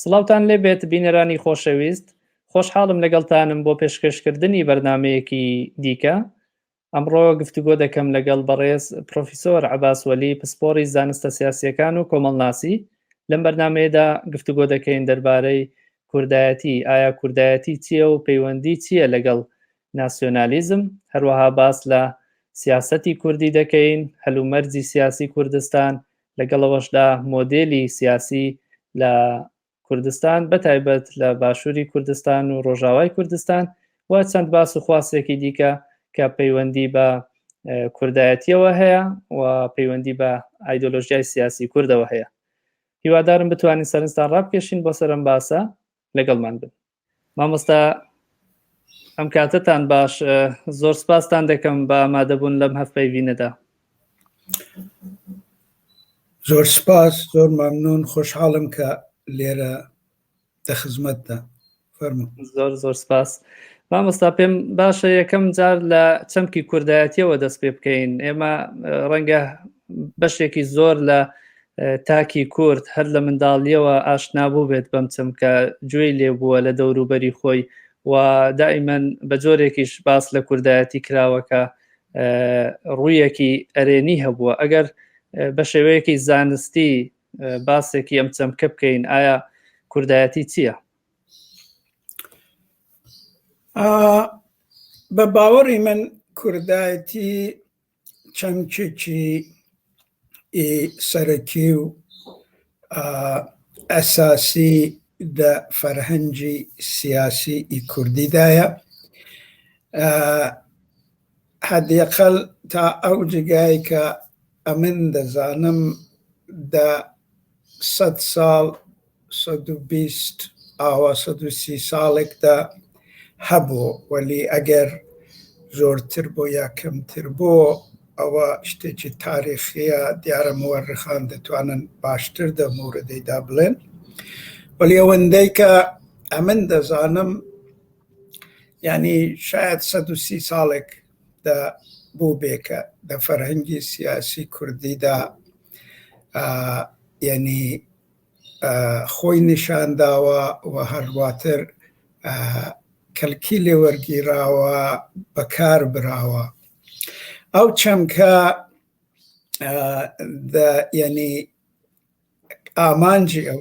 سڵاوتان لێبێت بینەرانی خۆشەویست، خۆشحاڵم لەگەڵتانم بۆ پێشکەشکردنی بەرنامەیەکی دیکە. ئەمڕۆ گفتوگۆ دەکەم لەگەڵ بەڕێز پرۆفیسۆر عەباس وەلی، پسپۆڕی زانستە سیاسیەکان و کۆمەڵناسی. لەم بەرنامەیەدا گفتوگۆ دەکەین دەربارەی کوردایەتی، ئایا کوردایەتی چییە و پەیوەندی چییە لەگەڵ ناسیۆنالیزم، هەروەها باس لە سیاسەتی کوردی دەکەین، هەلومەرجی سیاسی کوردستان، لەگەڵەوەشدا مۆدێلی سیاسی لە کوردستان بەتایبەت لە باشووری کوردستان و ڕۆژاوای کوردستان، و چەند باس و خواسێکی دیکە کە پەیوەندی بە کوردایەتیەوە هەیە و پەیوەندی بە ئایدۆلۆژیای سیاسی کوردەوە هەیە. هیوادارم بتوانین سەرنجتان ڕابکێشین بۆ سەرم باسە، لەگەڵمان بن. مامۆستا ئەم کاتتان باش، زۆر سپاستان دەکەم بە ئامادەبوون لەم هەفتەیڤینەدا. زۆر سپاس، زۆر مەمنون، خۆشحاڵم کە لێرە دەخزمەتدا. فەرموو. زۆر سپاس. مامۆستا پێم باشە یەکەم جار لە چەمکی کوردایەتیەوە دەست پێ بکەین. ئێمە ڕەنگە بەشێکی زۆر لە تاکی کورد هەر لە منداڵیەوە ئاشنابوو بێت بەم چەمکە گوێی لێبووە لە دەوروبەری خۆی، و دائیمەن بە جۆرێکیش باس لە کوردایەتی کراوەکە ڕوویەکی ئەرێنی هەبووە. ئەگەر بە شێوەیەکی زانستی باسێکی ئەم چەمکە بکەین، ئایا کوردایەتی چییە؟ بە باوەڕی من کوردایەتی چەمکێکی سەرەکی و ئەساسی لە فەرهەنگی سیاسی کوردیدایە، حەدیقەل تا ئەو جگای کە ئەمن دەزانم دە 100 ساڵ 120 ئاوا 130 ساڵێکدا هەبوو، وەلی ئەگەر زۆرتر بۆ یا کەمتر بۆ ئەوە شتێکی تاریخیە، دیارە مؤرخان دەتوانن باشتر دە موردەیدا بڵێن، وەلی ئەوەندەی کە ئەمن دەزانم یعنی شاید 130 ساڵێک دە بوو بێکە لە فەرهەنگی سیاسی کوردیدا یعنی خۆی نیشانداوە و هەرواتر کەلکی لێ وەرگیراوە، بەکار براوە. ئەو چەمکە یعنی ئامانجی ئەو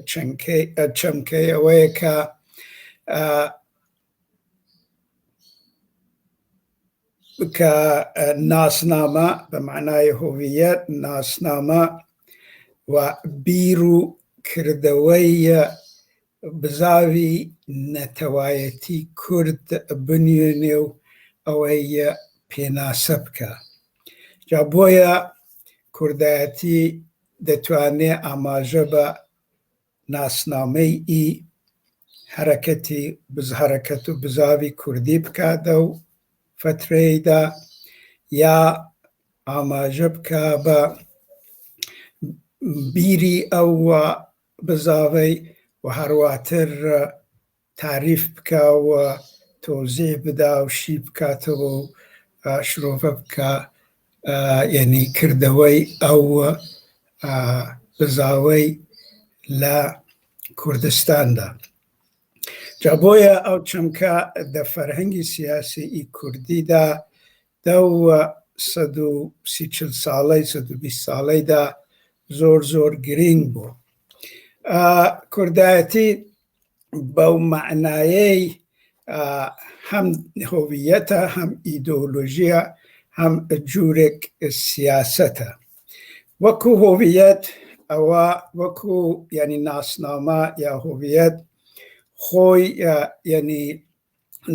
چەمکەی ئەوەیە کە ناسنامە بە معنای هۆویەت، ناسنامە و بیر و کردەوەی بزاوی نەتەوایەتی کورد بنوێنێ و ئەوەی پێناسە بکە. جا بۆیە کوردایەتی دەتوانێت ئاماژە بە ناسنامەی هەرەکەت و بزاوی کوردی بکاتە و فترەیەدا، یا ئاماژە بکە بە بیری ئەو بزاوەی و هەرواتر تاریف بکە و تۆزیع بدا و شی بکاتەوە و شرۆڤە بکە، یعنی کردەوەی ئەو بزاوەی لە کوردستاندا. جا بۆیە ئەو چەمکە دە فەرهەنگی سیاسی کوردیدا دە 130 ساڵەی 120 ساڵەیدا زۆر گرنگ بوو. کوردایەتی بەو معنایەی هەم هۆویەتە، هەم ئیدۆلۆژیە، هەم جوورێک سیاسەتە. وەکو هۆویەت ئەوە وەکو یعنی ناسنامە یا هۆویەت خۆی یعنی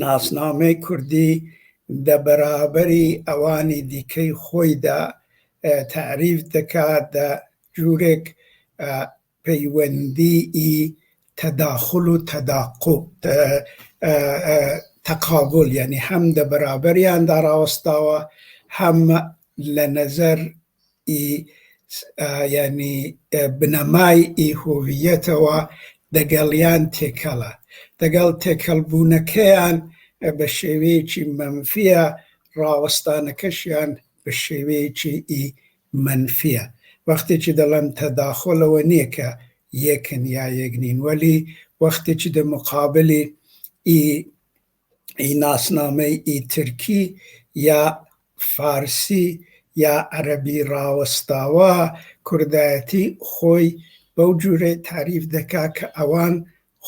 ناسنامەی کوردی دە بەرابەری ئەوانی دیکەی خۆیدا تعریف دەکات دە جوورێک پەیوەندی تەداخل و تەقابل، یعنی هەم دە بەرابەریاندا ڕاوەستاوە، هەم لە نەزەر یعنی بنەمای هۆویەتەوە دەگەڵیان تێکەڵە. دەگەڵ تێکەڵبوونەکەیان بە شێوەیەکی مەنفیە ڕاوەستانەکەشیان بە شێوەیەکی منفیە. وەختێکی دەڵێن تەداخۆڵەوە نییە کە یەکن یا یەک نین، وەلی وەختێکی دە مقابلی ناسنامەی ترکی یا فارسی یا عەرەبی ڕاوەستاوە کوردایەتی خۆی بەو جوورێ تاریف دەکا کە ئەوان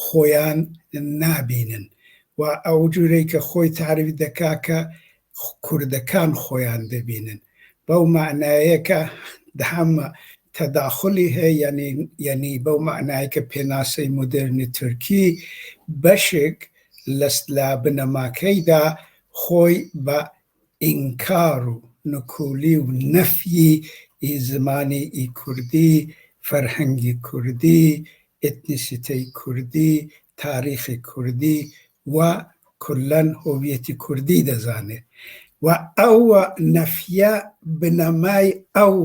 خۆیان نابینن و ئەو جوورەی کە خۆی تاریف دەکا کە کوردەکان خۆیان دەبینن. بەو معنایە کە هەمە تەداخلی هەیە، یعنی بەو معنای کە پێناسەی مدرنی تورکی بەشێک لە بنەماکەیدا خۆی بە ئینکار و نکولی و نەفیی زمانی کوردی، فەرهەنگی کوردی، ئێتنیسیتەی کوردی، تاریخی کوردی و کولەن هۆویەتی کوردی دەزانێت و ئەو نەفیە بنەمای ئەو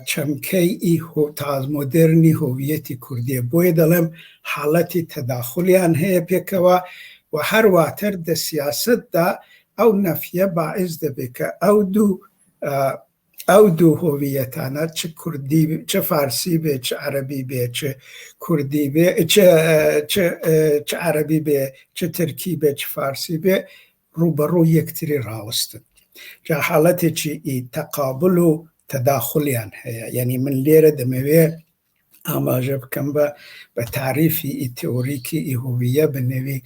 چەمکەی مۆدرنی هۆویەتی کوردیە. بۆیە دەڵێم حاڵەتی تەداخلیان هەیە پێکەوە و هەرواتر دە سیاسەتدا ئەو نەفیە باعث دەبێت کە ئەو دوو هۆویەتانە چ فارسی بێ، چ عەرەبی بێ، چ کوردی بێ، چ عەرەبی بێ، چ ترکی بێ، چ فارسی بێ، ڕوبەڕوو یەکتری ڕاوەستن. جا حاڵەتێکی تەقابل و تەداخلیان هەیە. یعنی من لێرە دەمەوێ ئاماژە بکەم بە تاریفی تئۆریکی هۆویە بنەوی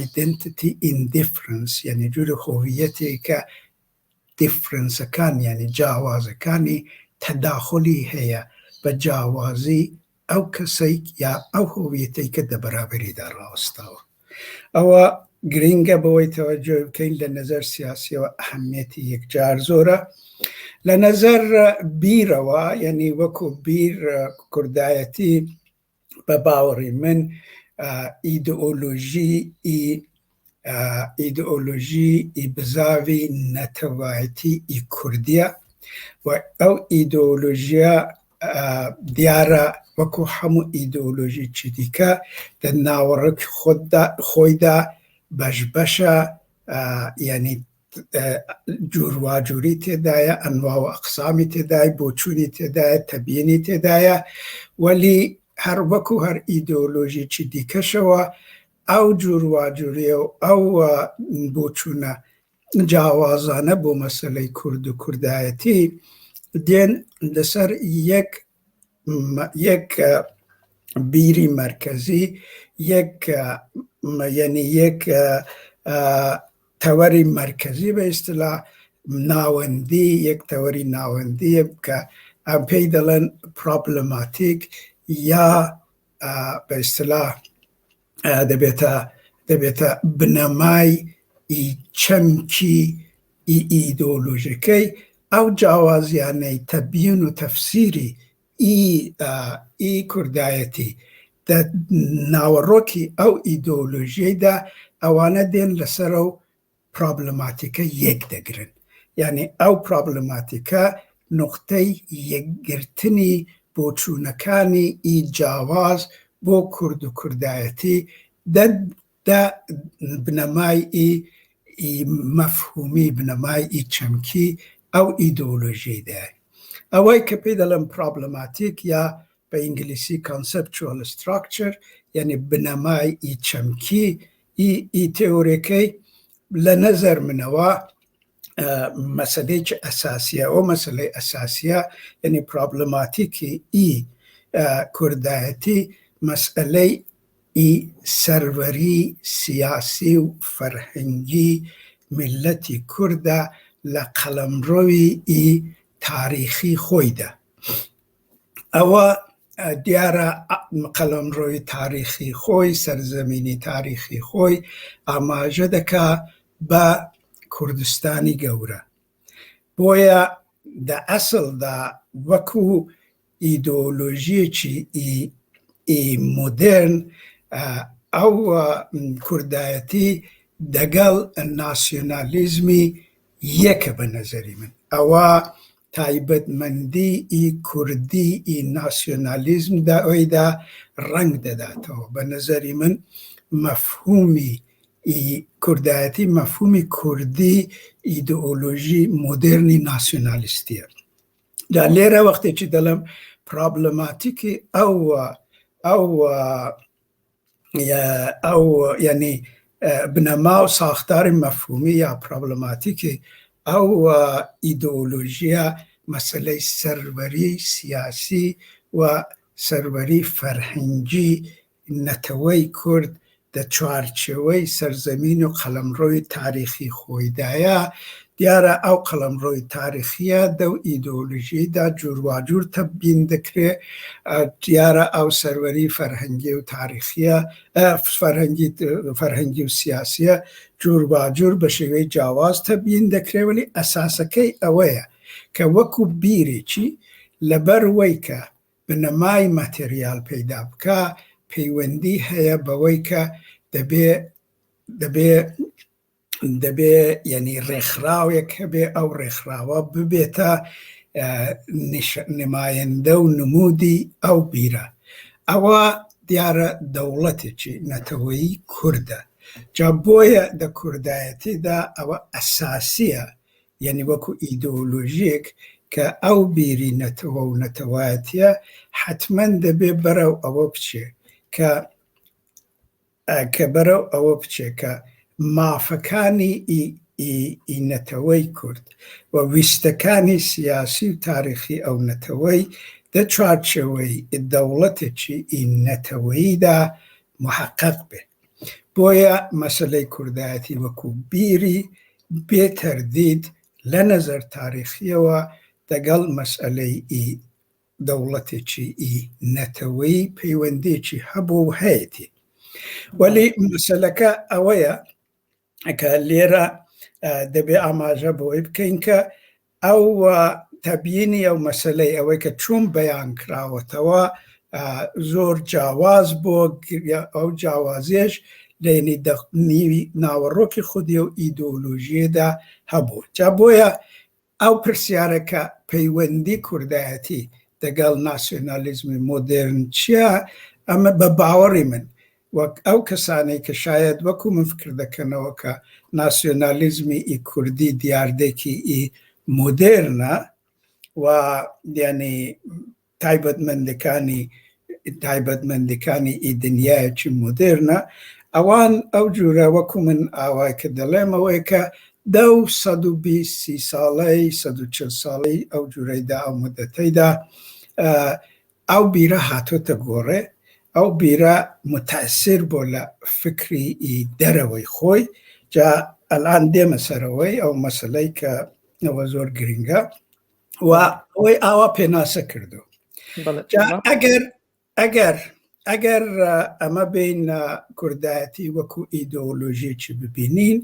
identity indifference، یعنی جوری هۆویەتێک کە دیفرەنسەکان یعنی جیاوازەکانی تەداخلی هەیە بە جیاوازی ئەو کەسەی یا ئەو هۆویەتەی کە دەبەرابەریدا ڕاوەستاوە. ئەوە گرنگە بەوەی تەوەجۆ بکەین لە نەزەر سیاسیەوە ئەهەمیەتی یەکجار زۆرە. لە نەزەر بیرەوە، یعنی وەکو بیر کوردایەتی بە باوەڕی من ئیدئۆلۆژی بزاوی نەتەوایەتی کوردیە و ئەو ئیدئۆلۆژیە دیارە وەکو هەموو ئیدئۆلۆژی چی دیکە لە ناوەڕۆکی خۆیدا بەشبەشە، یعنی جوورواجووری تێدایە، ئەنواع و ئەقسامی تێدایە، بۆچوونی تێدایە، تەبیینی تێدایە، وەلی هەر وەکو هەر ئیدئۆلۆژیی دیکەشەوە ئەو جوورواجووریە و ئەو بۆچوونە جیاوازانە بۆ مەسەلەی کورد و کوردایەتی دێن لەسەر یەک بیری مرکزی، یەک تەوەری مرکزی بە ئیستیلا ناوەندی، یەک تەوەری ناوەندیە کە ئەم پێی دەڵێن پرۆبلەماتیک یا بە ئیستیلا دەبێتە بنەمای چەمکی ئیدۆلۆژیەکەی ئەو جیاوازیانەی تەبیین و تەفسیری کوردایەتی ناوەڕۆکی ئەو ئیدۆلۆژیەیدا ئەوانە دێن لەسەر ئەو پرۆبلەماتیکە یەک دەگرن. یعنی ئەو پرۆبلەماتیکە نقطەی یەکگرتنی بۆچوونەکانی جیاواز بۆ کورد و کوردایەتی بنەمای مەفهومی، بنەمای چەمکی ئەو ئیدۆلۆژیەیدا. ئەوەی کە پێی دەڵێن پرۆبلەماتیک یا بە ئینگلیسی conceptual structure، یعنی بنەمای چەمکی تئۆریەکەی لە نەزەر منەوە مەسەلەیەکی ئەساسیە. ئەو مەسەلەی ئەساسیە یعنی پرۆبلەماتیکی کوردایەتی مەسئلەی سەروەری سیاسی و فەرهەنگی میلەتی کوردە لە قەڵەمڕۆوی تاریخی خۆیدا. ئەوە دیارە قەڵەمڕۆوی تاریخی خۆی، سەرزەمینی تاریخی خۆی ئاماژە دەکا بە کوردستانی گەورە. بۆیە لە ئەسڵدا وەکو ئیدۆلۆژیەکی مۆدرن ئەو کوردایەتی دەگەڵ ناسیۆنالیزمی یەکە بە نەزەری من. ئەوە تایبەتمەندی کوردی ناسیۆنالیزمدا ئەویدا ڕەنگ دەداتەوە. بە نەزەری من مەفهومی کوردایەتی مەفهومی کوردی ئیدئۆلۆژی مۆدێرنی ناسیۆنالیستیە. جا لێرە وەختێکی دەڵێم پرۆبلەماتیکی ئەو یعنی بنەما و ساختاری مەفهومی یا پرۆبلەماتیکی ئەو ئیدئۆلۆژیە مەسەلەی سەروەری سیاسی و سەروەری فەرهەنگی نەتەوەی کورد دە چوارچێوەی سەرزەمین و قەلەمڕۆی تاریخی خۆیدایە. دیارە ئەو قەلەمڕۆی تاریخیە دەو ئیدئۆلۆژیدا جوورواجوور تەبیین دەکرێ. دیارە ئەو سەروەری فەرهەنگی و تاریخیە فەرهەنگی و سیاسیە جوورواجوور بە شێوەی جیاواز تەبیین دەکرێ، وەلی ئەساسەکەی ئەوەیە کە وەکو بیرێکی لەبەر کە بنەمای ماتریال پەیدا بکە پەیوەندی هەیە بەوەی کە دەبێ یعنی ڕێکخراوێک هەبێ، ئەو ڕێکخراوە ببێتە نمایەندە و نمودی ئەو بیرە. ئەوە دیارە دەوڵەتێکی نەتەوەیی کوردە. جا بۆیە دە کوردایەتیدا ئەوە ئەساسیە، یعنی وەکو ئیدئۆلۆژیەک کە ئەو بیری نەتەوە و نەتەوایەتیە حتمەن دەبێ بەرەو ئەوە بچێ کە بەرەو ئەوە بچێ کە مافەکانی نەتەوەی کورد و ویستەکانی سیاسی و تاریخی ئەو نەتەوەی دە چوارچێوەی دەوڵەتێکی نەتەوەییدا محقق بێ. بۆیە مەسەلەی کوردایەتی وەکو بیری بێتەردید لە نەزەر تاریخیەوە دەگەڵ مەسئلەی دەوڵەتێکی نەتەوەی پەیوەندێکی هەبوو و هەیەتی. وەلی مەسەلەکە ئەوەیە کە لێرە دەبێ ئاماژە بۆی بکەین کە ئەو تەبیینی ئەو مەسەلەی ئەوەی کە چۆن بەیان کراوەتەوە زۆر جیاواز بۆ ئەو جیاوازیش لێنی نیوی ناوەڕۆکی خودی و ئیدئۆلۆژیەدا هەبوو. جا بۆیە ئەو پرسیارەکە پەیوەندی کوردایەتی دەگەڵ ناسیۆنالیزمی مۆدێرن چییە؟ ئەمە بە باوەڕی من وەک ئەو کەسانەی کە شاید وەکو من فکر دەکەنەوە کە ناسیۆنالیزمی کوردی دیاردێکی مۆدێرنە و یعنی تایبەتمەندەکانی دنیایەکی مۆدێرنە، ئەوان ئەو جورە وەکو من ئاوای کە دەڵێمەوەی کە 120 ساڵەی 140 ساڵی ئەو جورەیدا ئەو مدەتەیدا ئەو بیرە هاتۆتە گۆڕێ، ئەو بیرە متەئسیر بۆ لە فکری دەرەوەی خۆی. جا ئەلان دێمە سەرەوەی ئەو مەسەلەی کە ئەوە زۆر گرنگە و ئەوەی ئاوا پێناسە کردو. ئەگەر ئەمە بین کوردایەتی وەکو ئیدئۆلۆژیەکی ببینین،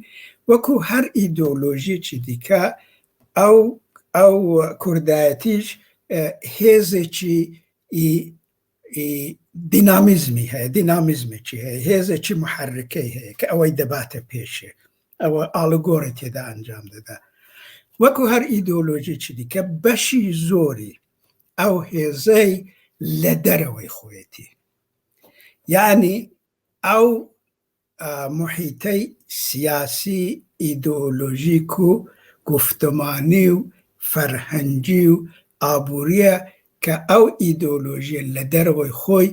وەکو هەر ئیدئۆلۆژیەکی دیکە ئەو کوردایەتیش هێزێکی دینامیزمی هەیە، دینامیزمێکی هەیە، هێزێکی محرکەی هەیە کە ئەوەی دەباتە پێشێ، ئەوە ئاڵگۆڕی تێدا ئەنجام دەدا. وەکو هەر ئیدئۆلۆژیەکی دیکە بەشی زۆری ئەو هێزەی لە دەرەوەی خۆیەتی، یعنی ئەو محیتەی سیاسی ئیدئۆلۆژیک و گفتمانی و فەرهەنگی و ئابووریە کە ئەو ئیدئۆلۆژیە لە دەرەوەی خۆی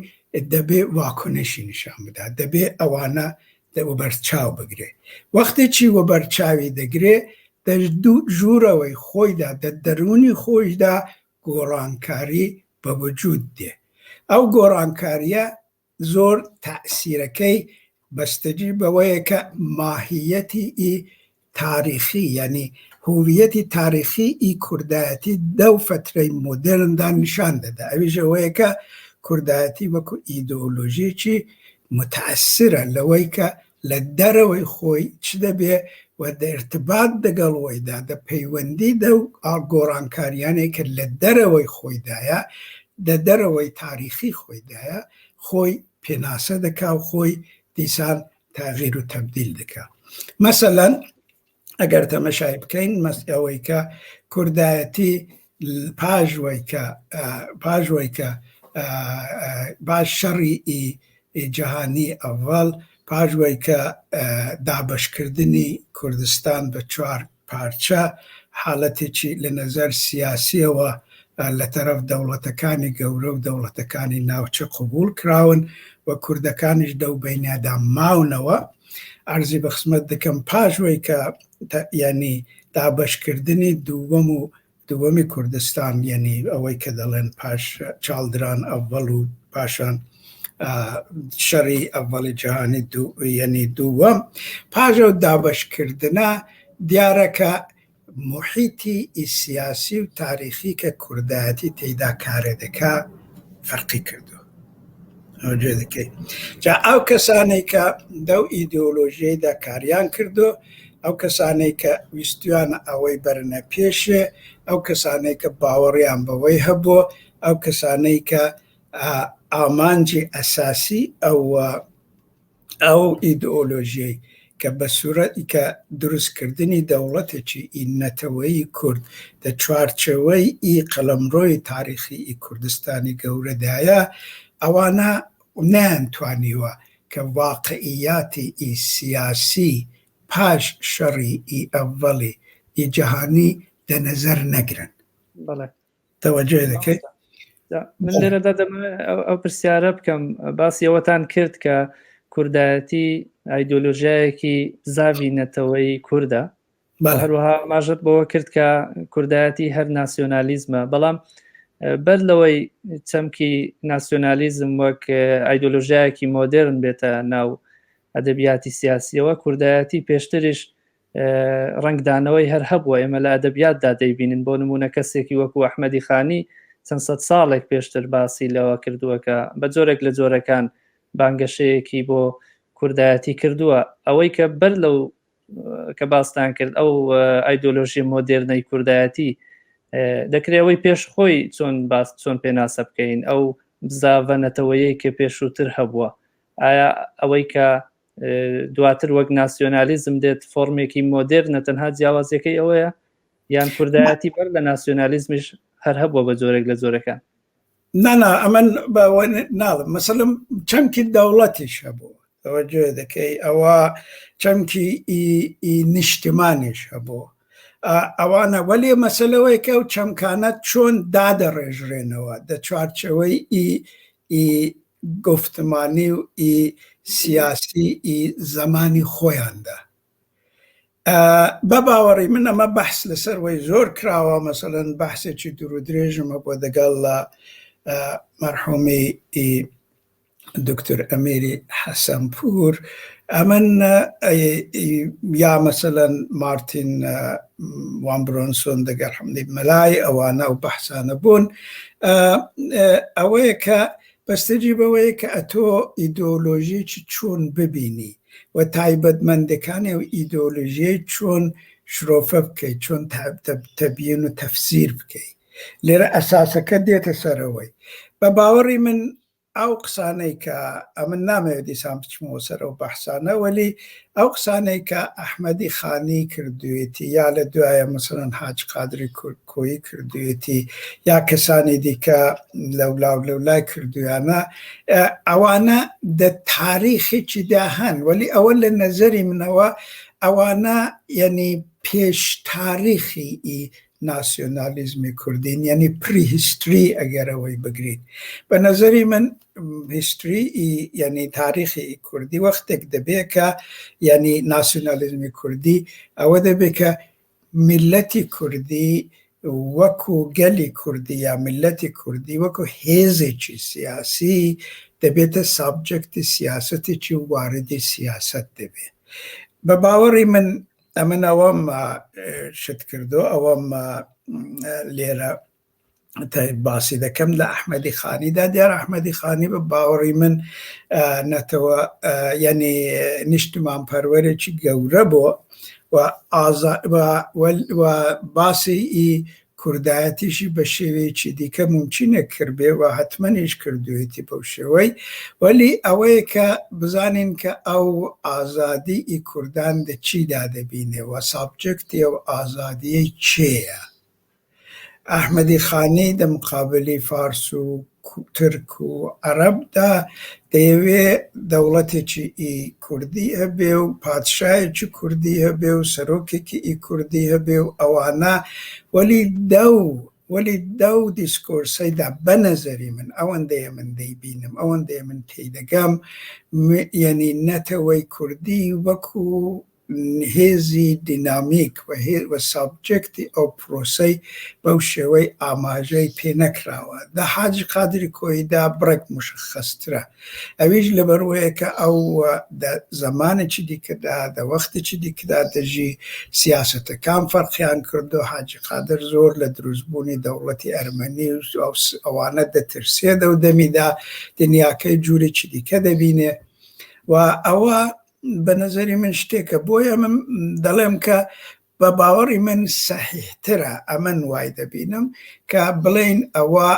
دەبێ واکنشی نیشان بدا، دەبێ ئەوانە وەبەرچاو بگرێ. وەختێکی وەبەرچاوی دەگرێ دە ژوورەوەی خۆیدا دە دەرونی خۆشدا گۆڕانکاری بە وجود دێ. ئەو گۆڕانکاریە زۆر تەئسیرەکەی بەستەجی بەوەیە کە ماهیەتی تاریخی، یعنی هویەتی تاریخی کوردایەتی دەو فترەی مۆدێرندا نیشان دەدا. ئەویش ئەوەیە کە کوردایەتی وەکو ئیدئۆلۆژیەکی متەئسرە لەوەی کە لە دەرەوەی خۆی چ دەبێ و دە ارتباط دەگەڵەوەیدا دە پەیوەندی دە گۆڕانکاریانێک کە لە دەرەوەی خۆیدایە، دە دەرەوەی تاریخی خۆیدایە خۆی پێناسە دەکا و خۆی دیسان تاغیر و تەبدیل دەکا. مەسەلەن ئەگەر تەمەشای بکەین ئەوەی کە کوردایەتی پاژوەی کە باش شەڕی جەهانی ئەڤەڵ پاژوەی کە دابەشکردنی کوردستان بە 4 پارچە حاڵەتێکی لە نەزەر سیاسیەوە لە تەرەف دەوڵەتەکانی گەورە و دەوڵەتەکانی ناوچە قبول کراون و کوردەکانیش دەو بەینەدا ماونەوە. عەرزی بە خزمەت دەکەم پاژوەی کە یعنی دابەشکردنی دووەمی کوردستان، یعنی ئەوەی کە دەڵێن پاش چاڵدران ئەڤەڵ و پاشان شەڕی ئەڤەڵی جیهانی یعنی دووەم، پاژە و دابەشکردنە دیارەکە محیطی سیاسی و تاریخی کە کوردایەتی تێیدا کارێ دەکا فەرقی کردو. ئەوجێ دەکەی جا ئەو کەسانەی کە دەو ئیدئۆلۆژیەیدا کاریان کردو، ئەو کەسانەی کە ویستیان ئەوەی بەرنە پێشێ، ئەو کەسانەی کە باوەڕیان بەوەی هەبووە، ئەو کەسانەی کە ئامانجی ئەساسی ئەو ئیدئۆلۆژیەی کە بە سوورەتی کە دروستکردنی دەوڵەتێکی نەتەوەیی کورد دە چوارچەوەی قەڵەمڕۆی تاریخی کوردستانی گەورەدایە، ئەوانە نەیانتوانیوە کە واقعیاتی سیاسی پاش شەڕی ئەڤەڵی جیهانی دەنەزەر نەگرن. تەوەجێ دەکەی؟ من لێرەدا دەمە ئەو پرسیارە بکەم، باسی ئەوەتان کرد کە کوردایەتی ئایدۆلۆژیایەکی زاوی نەتەوەی کووردە، هەروەها ماژت بەوە کرد کە کوردایەتی هەر ناسیۆنالیزمە، بەڵام بەر لەوەی چەمکی ناسیۆنالیزم وەک ئایدۆلۆژیایەکی مۆدێرن بێتە ناو ئەدەبیاتی سیاسیەوە، کوردایەتی پێشتریش ڕنگدانەوەی هەر هەبووە. ئێمە لە ئەدەبیاتدا دەیبینن، بۆ نمونە کەسێکی وەکو ئەحمەدی خانی چەند سەد ساڵێک پێشتر باسی لەوە کردووەکە بە جۆرێک لە جۆرەکان بانگەشەیەکی بۆ کوردایەتی کردووە. ئەوەی کە بەر لەو کە باستان کرد ئەو ئایدۆلۆژی مۆدێرنەی کوردایەتی دەکرێەوەی پێش خۆی چۆن پێناسە بکەین، ئەو بزاڤە نەتەوەیەی کە پێشووتر هەبووە، ئایا ئەوەی کە دواتر وەک ناسیۆنالیزم دێت فۆرمێکی مۆدێرنە تەنها جیاوازەکەی ئەوەیە، یان کوردایەتی بەر لە ناسیۆنالیزمیش هەر هەبووە بە جۆرێک لە جۆرەکان؟ نانا ئەمن ناڵم مەسەلم چەمکی دەوڵەتیش هەبوو، ئەوەجێ دەکەی، ئەوە چەمکی نیشتمانیش هەبوو، ئەوانە وەلی مەسەلەوەی کە و چەمکانە چۆن دادەڕێژرێنەوە دە چوارچەوەی گفتمانی و سیاسی زەمانی خۆیاندا. بە باوەڕی من ئەمە بەحس لەسەر وەی زۆر کراوە، مەسەلەن بەحسێکی دوور و درێژمە بۆ دەگەڵ مەرحومی دکتۆر ئەمیری حەسەنپور، ئەمن یا مەسەلەن مارتین وان برۆنسۆن دەگەر حەمدی مەلای ئەوانە و بەحسانە بوون، ئەوەیە کە بەستەجی بەوەیە کە ئەتۆ ئیدۆلۆژیەکی چۆن ببینی و تایبەتمەندەکانی و ئیدۆلۆژیەی چۆن شرۆفە بکەیت، چۆن تەبیین و تەفسیر بکەیت. لێرە ئەساسەکە دێتە سەرەوەی. بە باوەڕی من ئەو قسانەی کە ئەمن نامەوێت دیسان بچمەوە سەر ئەو بەحسانە، وەلی ئەو قسانەی کە ئەحمەدی خانی کردوێتی یا لە دوایە مەسەلەن حاج قادری کۆیی کردوێتی یا کەسانی دیکە لەولای کردویانە، ئەوانە دە تاریخێکی داهەن، وەلی ئەوە لە نەزەری منەوە ئەوانە یعنی پێش تاریخی ناسیۆنالیزمی کوردین، یعنی پری هیستری ئەگەرەوەی بگرین. بە نەزەری من هیستری یعنی تاریخی کوردی وەختێک دەبێت کە یعنی ناسیۆنالیزمی کوردی ئەوە دەبێت کە میلەتی کوردی وەکو گەلی کوردی یا میلەتی کوردی وەکو هێزێکی سیاسی دەبێتە سابجەکتی سیاسەتێکی واردی سیاست دەبێت. بە باوەڕی من ئەمن ئەوەم شت کردو، ئەوەم لێرە باسی دەکەم لە ئەحمەدی خانیدا. دیارە ئەحمەدی خانی بە باوەڕی من نەتەوە یعنی نیشتمان پەروەرێکی گەورە بووە و باسی کوردایەتیشی بە شێوەیەکی دیکە ممچینە کردبێ و حتمەنیش کردوێتی بەو شێوەی، وەلی ئەوەیە کە بزانین کە ئەو ئازادی کوردان دە چیدا دەبینێ و سابجەکتی ئەو ئازادیەی چێە. ئەحمەدی خانی دە مقابلی فارس و ترک و عربدا دەیەوێ دەوڵەتێکی ئی کوردی هەبێ و پادشایەکی کوردی هەبێ و سەرۆکێکی ئی کوردی هەبێ و ئەوانە وەلی دەو دیسکۆرسەیدا بەنەزەری من ئەوەندەیە من دەیبینم ئەوەندەیە من تێدەگەم یعنی نەتەوەی کوردی وەکو هێزی دینامیک و سابجەکتی ئەو پرۆسەی بەو شێوەی ئاماژەی پێ نەکراوە دا حاجی قادری کۆیدا بڕێک مشخەسترە ئەویش لەبەرەوەیە کە ئەو زەمانێکی دیکەدا دە وەختێکی دیکەدا دەژی سیاسەتەکان فەرقیان کردو حاجی قادر زۆر لە دروستبوونی دەوڵەتی ئەرمەنی ئەوانە دەترسێدە و دەمیدا دنیاکەی جوورێکی دیکە دەبینێ و ئەوە بە نەزەری من شتێکە بۆیە من دەڵێم کە بە باوەڕی من سەحیحترە ئەمن وای دەبینم کە بڵێن ئەوە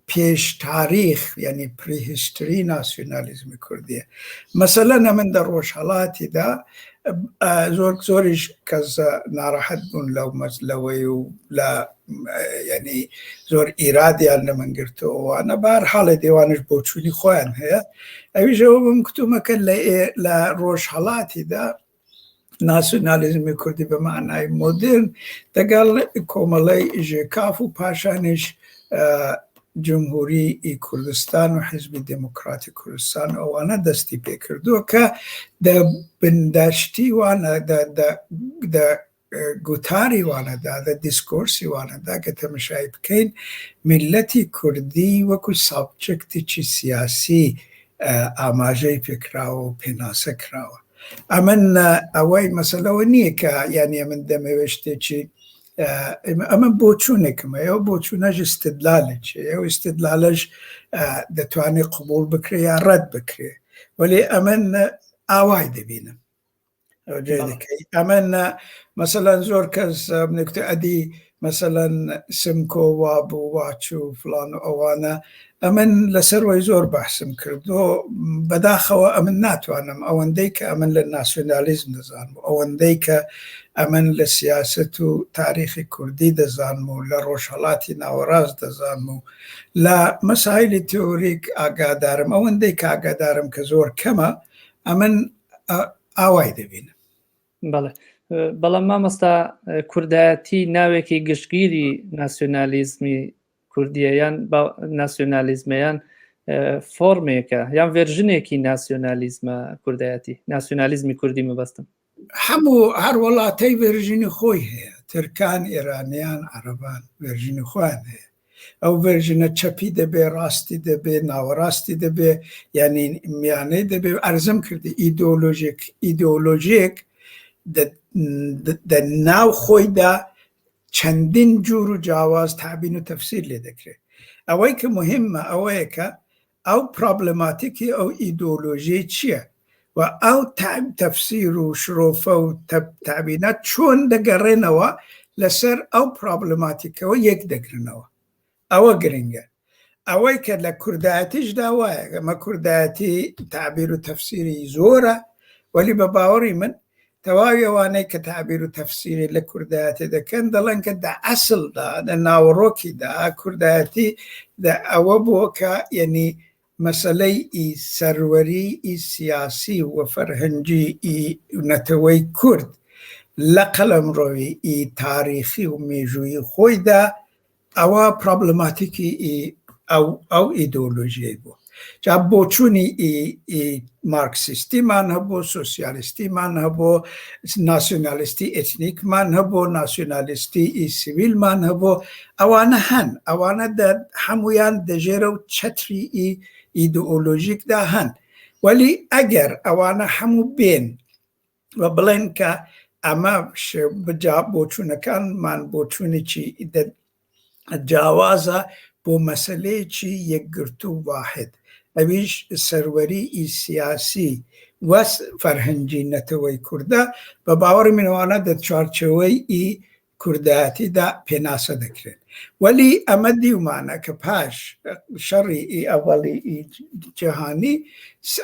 پێش تاریخ یعنی پریهیستری ناسیۆنالیزمی کوردیە مەسەلەن ئەمن دە ڕۆژهەڵاتیدا زۆریش کەس ناڕەحەت بوون لەو مەزلەوەی و لە یعنی زۆر ئیرادیان لە من گرتووەوانە بەهەرحاڵێ دێوانش بۆچوونی خۆیان هەیە ئەویژەوە بم کتومەکە لە ڕۆژهەڵاتیدا ناسیۆنالیزمی کوردی بە معنای مۆدرن دەگەڵ کۆمەڵەی ژێکاف و پاشانیش جمهوری کوردستان و حزبی دموکراتی کوردستان ئەوانە دەستی پێ کردووە کە بنداشتی وانە گوتاری وانەدا دە دیسکۆرسی وانەدا کە تەمەشای بکەین میلەتی کوردی وەکو سابجەکتێکی سیاسی ئاماژەی پێکراوە و پێناسە کراوە ئەمن ئەوەی مەسەلەوە نییە کە یعنی من دەمەوێت شتێکی ئەمە بۆچوونێکمە ئەو بۆچوونەش استدلالێکی ئەو استدلالەش دەتوانێت قبول بکرێ یا ڕەت بکرێ وەلی ئەمن ئاوای دەبینم ئەمن مەسەلەن زۆر کەس نکتە ئەدی مەسەلەن سمکۆ وابوو واچ و فلان و ئەوانە ئەمن لەسەروەی زۆر بەحسم کردو بەداخەوە ئەمن ناتوانم ئەوەندەی کە ئەمن لە ناسیۆنالیزم دەزانم ئەوەندەی کە ئەمن لە سیاست و تاریخی کوردی دەزانم و لە ڕۆژهەڵاتی ناوەڕاست دەزانم و لە مەسایلی تئۆریک ئاگادارم ئەوەندەی کە ئاگادارم کە زۆر کەمە ئەمن ئاوای دەبینم بەڵێ بەڵام مامۆستا کوردایەتی ناوێکی گشتگیری ناسیۆنالیزمی کوردیە یان ناسیۆنالیزمەیان فۆرمێکە یان ڤێرژنێکی ناسیۆنالیزمە کوردایەتی ناسیۆنالیزمی کوردی مەبەستم هەموو هەر وڵاتەی ڤێرژنی خۆی هەیە ترکان ئێرانیان عەرەبان ڤێرژنی خۆیان هەیە ئەو ڤێرژنە چەپی دەبێ ڕاستی دەبێ ناوەڕاستی دەبێ یعنی میانەی دەبێ ئەرزم کردی ئیدۆلۆژیەک دە ناو خۆیدا چەندین جور و جیاواز تابین و تەفسیر لێ دەکرێت ئەوەی کە مهمە ئەوەیە کە ئەو پرۆبلەماتیکی ئەو ئیدۆلۆژیە چییە و ئەو تەفسیر و شرۆفە و تابینە چۆن دەگەڕێنەوە لەسەر ئەو پرۆبلەماتیکەوە یەک دەگرنەوە ئەوە گرنگە ئەوەی کە لە کوردایەتیشدا وایە ئەمە کوردایەتی تعبیر و تەفسیری زۆرە وەلی بە باوەڕی من تەواوی ئەوانەی کە تعبیر و تەفسیری لە کوردایەتی دەکەن دەڵێن کە دە ئەسڵدا لە ناوەڕۆکیدا کوردایەتی ئەوە بووە کە یعنی مەسەلەی سەروەری سیاسی و فەرهەنگی نەتەوەی کورد لە قەلەمڕۆوی تاریخی و مێژووی خۆیدا ئەوە پرۆبلەماتیکی ئەو ئیدۆلۆژیای بوو جا بۆچوونی مارکسیستیمان هەبوو سۆسیالیستیمان هەبوو ناسیۆنالیستی ئێتنیکمان هەبوو ناسیۆنالیستی سیڤیلمان هەبوو ئەوانە هەن ئەوانە هەمویان دەژێرە و چەتری ئیدئۆلۆژیکدا هەن وەلی ئەگەر ئەوانە هەموو بێن و بڵێن کە ئەمە بۆچوونەکانمان بۆچوونێکی جیاوازە بۆ مەسەلەیەکی یەکگرتو و واحد ئەویش سەروەری سیاسی وە فەرهەنگی نەتەوەی کوردە بە باوەڕی منەوانە دە چوارچێوەی کوردایەتیدا پێناسە دەکرێت وەلی ئەمە دیومانە کە پاش شەڕی ئەوەڵی جیهانی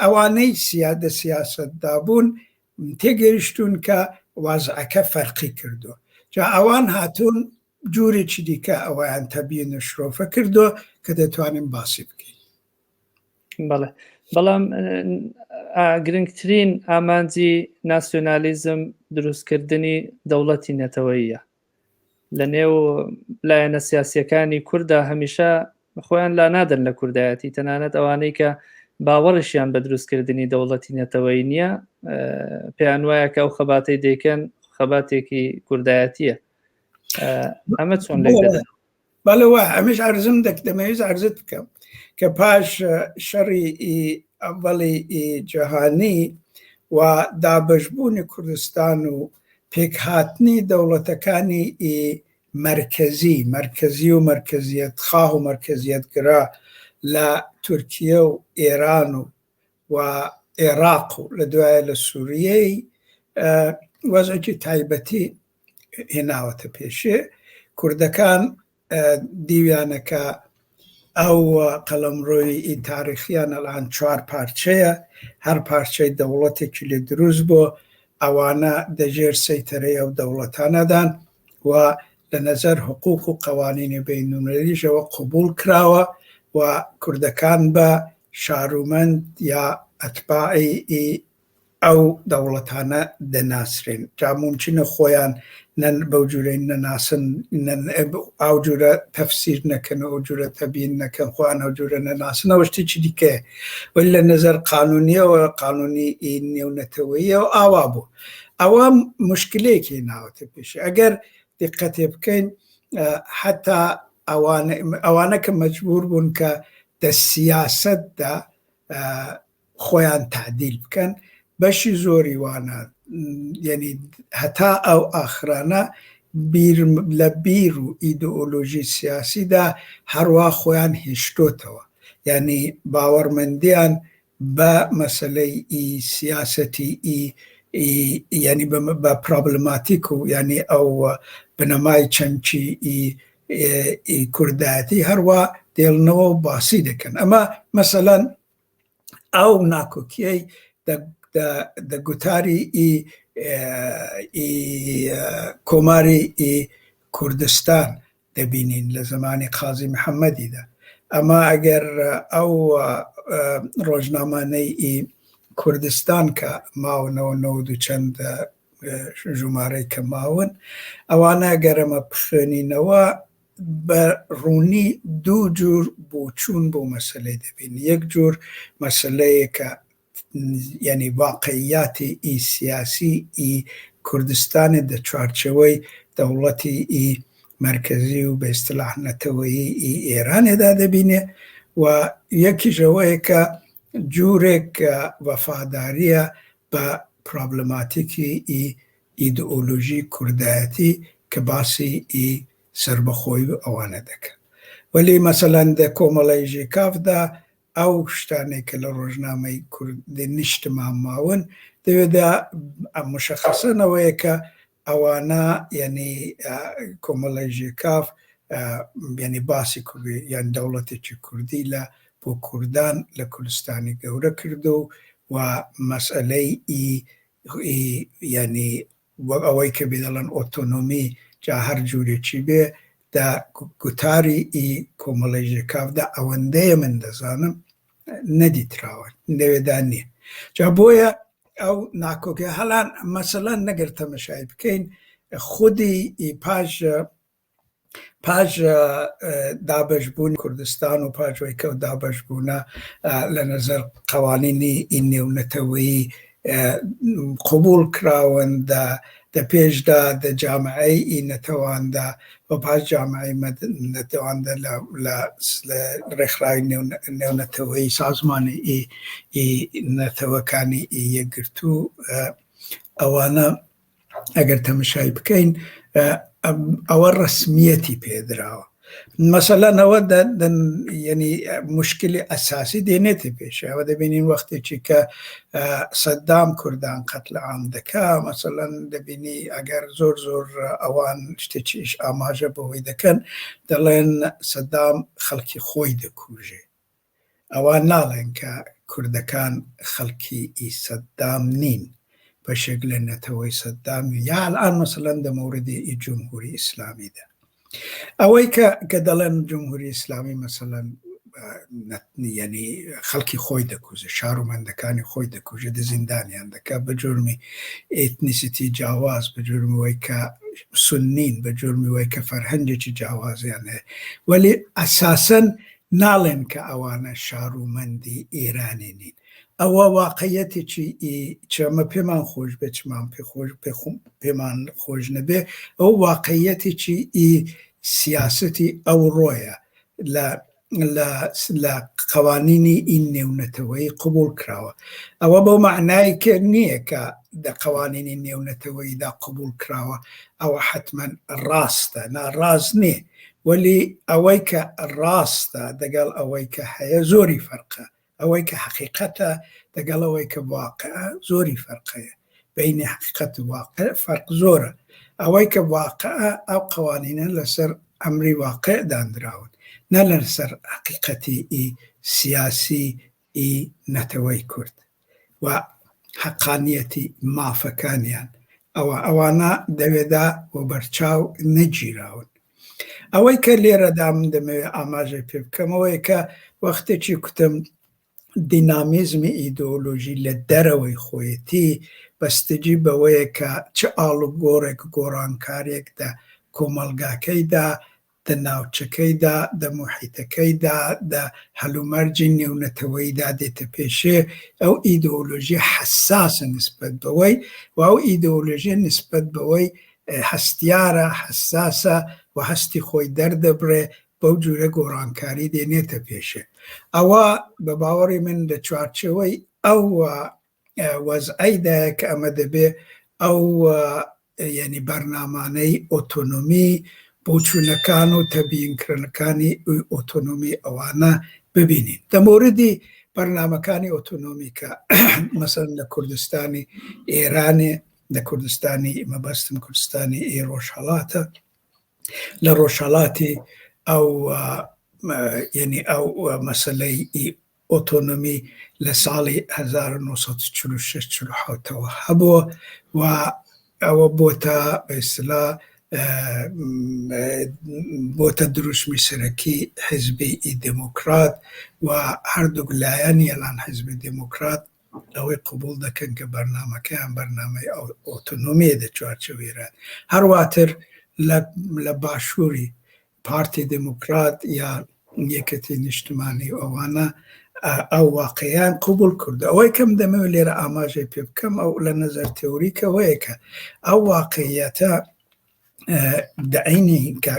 ئەوانەی سیادە سیاسەتدا بوون تێگەیشتون کە وازعەکە فەرقی کردووە جا ئەوان هاتوون جوورێکی دیکە ئەوەیان تەبیە نشرۆفە کردو کە دەتوانین باسی بکەین. بەڵێ بەڵام گرنگترین ئامانجی ناسیۆنالیزم دروستکردنی دەوڵەتی نەتەوەییە. لە نێو لایەنە سیاسیەکانی کووردا هەمیشە خۆیان لا نادەن لە کوردایەتی، تەنانەت ئەوانەی کە باوەڕشیان بە دروستکردنی دەوڵەتی نەتەوەیی نییە پێیان وایە کە ئەو خەباتەی دەیکەن خەباتێکی کوردایەتیە. ئەمە چۆن لێک دەدەن؟ بەڵێوە ئەمەش عەرزم دەمەوێت عەرزت بکەم کە پاش شەڕی ئەڤەڵی جەهانی و دابەشبوونی کوردستان و پێکهاتنی دەوڵەتەکانی مرکزی و مرکزیت خواه و مرکزیت گرا لە تورکیە و ئێران و عێراق و لە دوایە لە سووریەی وەزعێکی تایبەتی هێناوەتە پێشێ. کوردەکان دیویانەکە ئەو قەڵەمڕۆی تاریخیان ئەلان 4 پارچەیە، هەر پارچەی دەوڵەتێکی لێ دروست بۆ ئەوانە دەژێر سەیتەرەی ئەو دەوڵەتانەدان و لە نەزەر حقوق و قەوانینی بینالمەلەلیشەوە قبول کراوە و کوردەکان بە شارومەند یا ئەتباعی ئەو دەوڵەتانە دەناسرێن. جا ممکنە خۆیان بەو جورەی نەناسن، ئەو جورە تەفسیر نەکەن و ئەو جورە تەبیین نەکەن، خۆیان ئەو جورە نەناسن، ئەوە شتێکی دیکەیە. وەلی لە نەزەر قانونیەوە قانونی نێونەتەوەییەوە ئاوا بوو. ئەوە مشکلەیەکی ناوەتە پێشێ. ئەگەر دقەتێ بکەین حتا ئەوانە کە مەجبور بوون کە دە سیاسەتدا خۆیان تعدیل بکەن، بەشی زۆری وانە یعنی هەتا ئەو ئاخرانە لە بیر و ئیدئۆلۆژی سیاسیدا هەروە خۆیان هێشتۆتەوە، یعنی باوەڕمەندیان بە مەسەلەی سیاسەتی یعنی بە پرۆبلماتیک و یعنی ئەو بنەمای چەمچی کوردایەتی هەروە دێڵنەوە و باسی دەکەن. ئەمە مەسەلەن ئەو ناکۆکیەی دە گوتاری کۆماری کوردستان دەبینین لە زمانی قازی محەممەدیدا. ئەمە ئەگەر ئەو ڕۆژنامانەی کوردستان کە ماونەوە 90 چەند ژمارەی کە ماون، ئەوانە گەرەمە بخوێنینەوە بە ڕوونی دوو جور بۆچوون بۆ مەسلەی دەبین. یەک جور مەسلەیەکە یعنی واقعیاتی سیاسی کوردستانی دە چوارچەوەی دەوڵەتی مرکزی و بە ئیستلاح نەتەوەیی ئێرانێدا دەبینێ، و یەکیشەوەیە کە جورێک وەفاداریە بە پرۆبلماتیکی ئیدئۆلۆژی کوردایەتی کە باسی سربەخۆی و ئەوانە دەکەن. وەلی مەسەلەن دە کۆمەڵی ژێکافدا ئەو شتانێک کە لە ڕۆژنامەی کوردی نیشتمان ماون دەوێدا مشەخەسەنەوەیە کە ئەوانە یعنی کۆمەڵی ژێکاف یعنی باسی کوردی یان دەوڵەتێکی کوردی لە بۆ کوردان لە کوردستانی گەورە کردو و مەسئلەی یعنی ئەوەی کە بێدەڵەن ئۆتۆنۆمی جا هەر جوورێکی بێ دا گوتاری کۆمەڵی ژێکافدا ئەوەندەیە من دەزانم نەدیتراوە نەوێدا نییە. جا بۆیە ئەو ناکۆکە هەڵان مەسەلەن نەگەر تەمەشای بکەین خودی پاش دابەشبوونی کوردستان و پاژۆی کە دابەشبوونە لە نەزەر قەوانینی نێونەتەوەیی قبول کراون دە پێشدا دە جامعەی نەتەواندا و پاش جامعەی نەتەواندا لە ڕێکخراوی نێونەتەوەیی سازمانی نەتەوەکانی یەکگرتوو ئەوانە ئەگەر تەمەشای بکەین ئەوە ڕسمیەتی پێدراوە. مەسەلەن ئەوە یعنی مشکلی ئەساسی دێنێتی پێشە. ئەوە دەبینین وەختێکی کە سەدام کوردان قەتل عام دەکا، مەسەلەن دەبینی ئەگەر زۆر ئەوان شتێکیش ئاماژە بەوەی دەکەن دەڵێن سەدام خەڵکی خۆی دەکوژێ. ئەوان ناڵێن کە کوردەکان خەڵکی سەدام نین، بەشێک لە نەتەوەی سەدام یا الان مەسەلەن دە مەوردی جمهوری ئیسلامیدا. ئەوەی کە دەڵێن جمهوری ئیسلامی مەسەڵەن یعنی خەڵکی خۆی دەکوژە، شارومەندەکانی خۆی دەکوژە، زیندانیان دەکات بە جرمی ئێتنیسیتی جیاواز، بە جرمەوەی کە سنین، بە جرمەوەی کە فەرهەنگێکی جیاوازیان هەیە، وەلی ئەساسەن ناڵێن کە ئەوانە شارومەندی ئێرانی نین. ئەوە واقعەتێکی چەمە پێمان خۆش بێ چمان پێمان خۆش نەبێ، ئەو واقعەتێکی سیاسەتی ئەوڕۆیە لە قوانینی ئین نێونەتەوەی قبول کراوە. ئەوە بۆ معنای کە نییە کە قوانینی نێونەتەوەیدا قبول کراوە ئەوە حتمما ڕاستە، ناڕاست نییە، وەلی ئەوەی کە ڕاستە دەگەڵ ئەوەی کە هەیە زۆری فەرقە، ئەوەی کە حقیقەتە دەگەڵ ئەوەی کە واقعە زۆری فەرقەیە، بینی حقیقەت و واقع فەرق زۆرە. ئەوەی کە واقعە ئەو قوانینە لەسەر ئەمری واقع دانراون، نە لەسەر حقیقەتی سیاسی نەتەوەی کورد و حەقانیەتی مافەکانیان ئەوانە دەوێدا و بەرچاو نەگیراون. ئەوەی کە لێرەدا من دەمەوێت ئاماژەی پێ بکەمەوەی کە وەختێکی کوتم دینامیزمی ئیدۆلۆژی لە دەرەوەی خۆیەتی بەستگی بەوەیە کە چه ئاڵوگۆڕێک گۆڕانکارێک دە کۆمەلگاکەیدا، دە ناوچەکەیدا، دە موحیتەکەیدا، دە هەلومەرجی نێونەتەوەیدا دێتە پێشێ، ئەو ئیدۆلۆژی حساسە نسبەت بەوەی و ئەو ئیدۆلۆژی نسبەت بەوەی هەستیارە، حساسە و هەستی خۆی دەردەبرێ، بەو جورە گۆڕانکاری دێنێتە پێشێ. ئەوە بە باوەڕی من لە چوارچەوەی ئەو وەزعەیدایە کە ئەمە دەبێ ئەو یعنی بەرنامانەی ئۆتۆنۆمی بۆچوونەکان و تەبیینکردنەکانی ئۆتۆنۆمی ئەوانە ببینین. دەموردی بەرنامەکانی ئۆتۆنۆمی کە مەسەن لە کوردستانی ئێرانێ، لە کوردستانی مەبەستم کوردستانی ڕۆژهەڵاتە، لە ڕۆژهەڵاتی ئەو یعنی ئەو مەسەلەی ئۆتۆنۆمی لە ساڵی 1946-47ەوە هەبووە و ئەوە بۆتە بە ئیستیلا بۆتە دروستمی سەرەکی حیزبی دموکرات و هەردوو لایەنی ئەلان حیزبی دموکرات ئەوەی قبول دەکەن کە بەرنامەکەیان بەرنامەی ئۆتۆنۆمیە دە چوارچەوێران. هەرواتر لە باشووری پارتی دموکرات یا یەکەتی نیشتمانی ئەوانە ئەو واقعیان قبول کردو. ئەوەی کەم دەمەوێت لێرە ئاماژەی پێ بکەم ئەو لە نەزەر تێوریکەوەیە کە ئەو واقعیەتە دعینی کە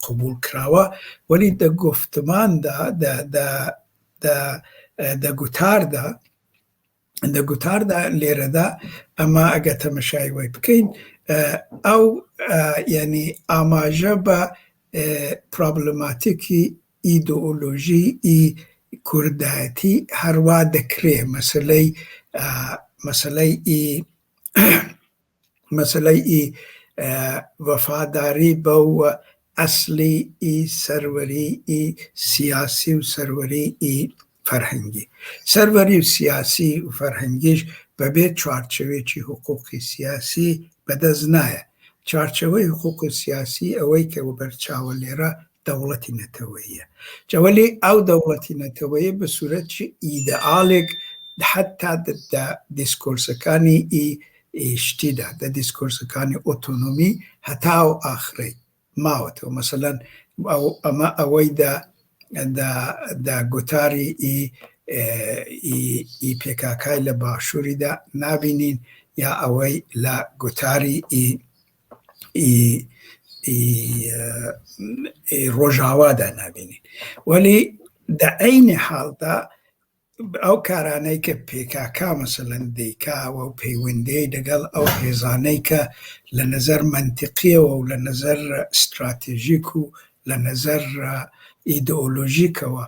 قبول کراوە، وەلی دە گفتماندا دە گوتاردا لێرەدا ئەمە ئەگە تەمەشای وی بکەین ئەو یعنی ئاماژە بە پرۆبلماتیکی ئیدئۆلۆژی کوردایەتی هەروە دەکرێ. مەسەلەی وەفاداری بەو ئەسلی سەروەری سیاسی و سەروەری فەرهەنگی، سەروەری و سیاسی و فەرهەنگیش بەبێت چوارچەوێکی حقوقی سیاسی بەدەست نایە. چوارچەوەی حقوقی سیاسی ئەوەی کە بەرچاوە لێرە دەوڵەتی نەتەوەییە. جەوەلی ئەو دەوڵەتی نەتەوەیی بە سوورەتی ئیدئالێک حتا دیسکۆرسەکانی شتیدا، دە دیسکۆرسەکانی ئۆتۆنۆمی هەتاو ئاخرەی ماوەتەوە. مەسەلەن ئەمە ئەوەی دا گوتاری پێکاکای لە باشووریدا نابینین یا ئەوەی لە گوتاری ڕۆژاوادا نابینین. وەلی دە عەینی حاڵدا ئەو کارانەی کە پێکاکا مەسەلەن دەیکاوە و پەیوەندی لەگەڵ ئەو هێزانەی کە لە نەزەر منتیقیەوە و لە نەزەر استراتێژیک و لە نەزەر ئیدئۆلۆژیکەوە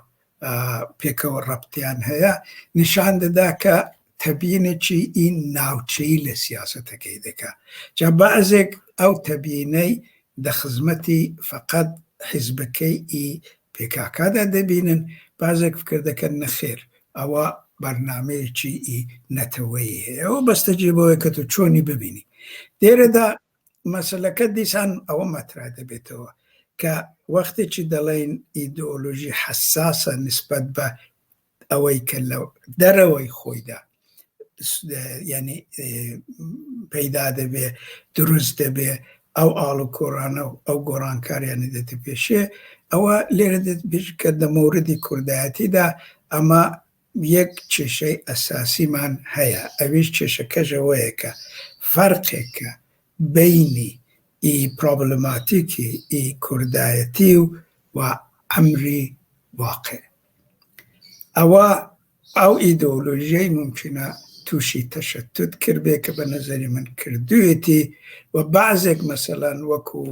پێکەوە ڕەبتیان هەیە، نیشان دەدا کە تەبیینێکی ناوچەیی لە سیاسەتەکەی دەکا. جا بەعزێک ئەو تەبیینەی دە خزمەتی فەقەت حیزبەکەی پێکاکادا دەبینن، بازێک فکر دەکەن نەخێر ئەوە بەرنامەیەکی نەتەوەیی هەیە. ئەوە بەستەجێبەوەی کە تو چۆنی ببینی. دێرەدا مەسەلەکە دیسان ئەوە مەترا دەبێتەوە کە وەختێکی دەڵێن ئیدئۆلۆژی حساسە نسبەت بە ئەوەی کە لە دەرەوەی خۆیدا یعنی پەیدا دەبێ دروست دەبێ ئەو ئاڵ و کۆرانە و ئەو گۆڕانکاریانی دەتە پێشێ ئەوە لێرە دەبێت کە لە مۆردی کوردایەتیدا ئەمە یەک کێشەی ئەساسیمان هەیە ئەویش کێشەکەژەوەیە کە فەرقێکە بینی پرۆبلماتیکی کوردایەتی و ئەمری واقع ئەوە ئەو ئیدۆلۆژیای ممکنە تووشی تەشەتت کردبێ کە بە نەزەری من کردوێتی و بەعزێک مەسەلەن وەکو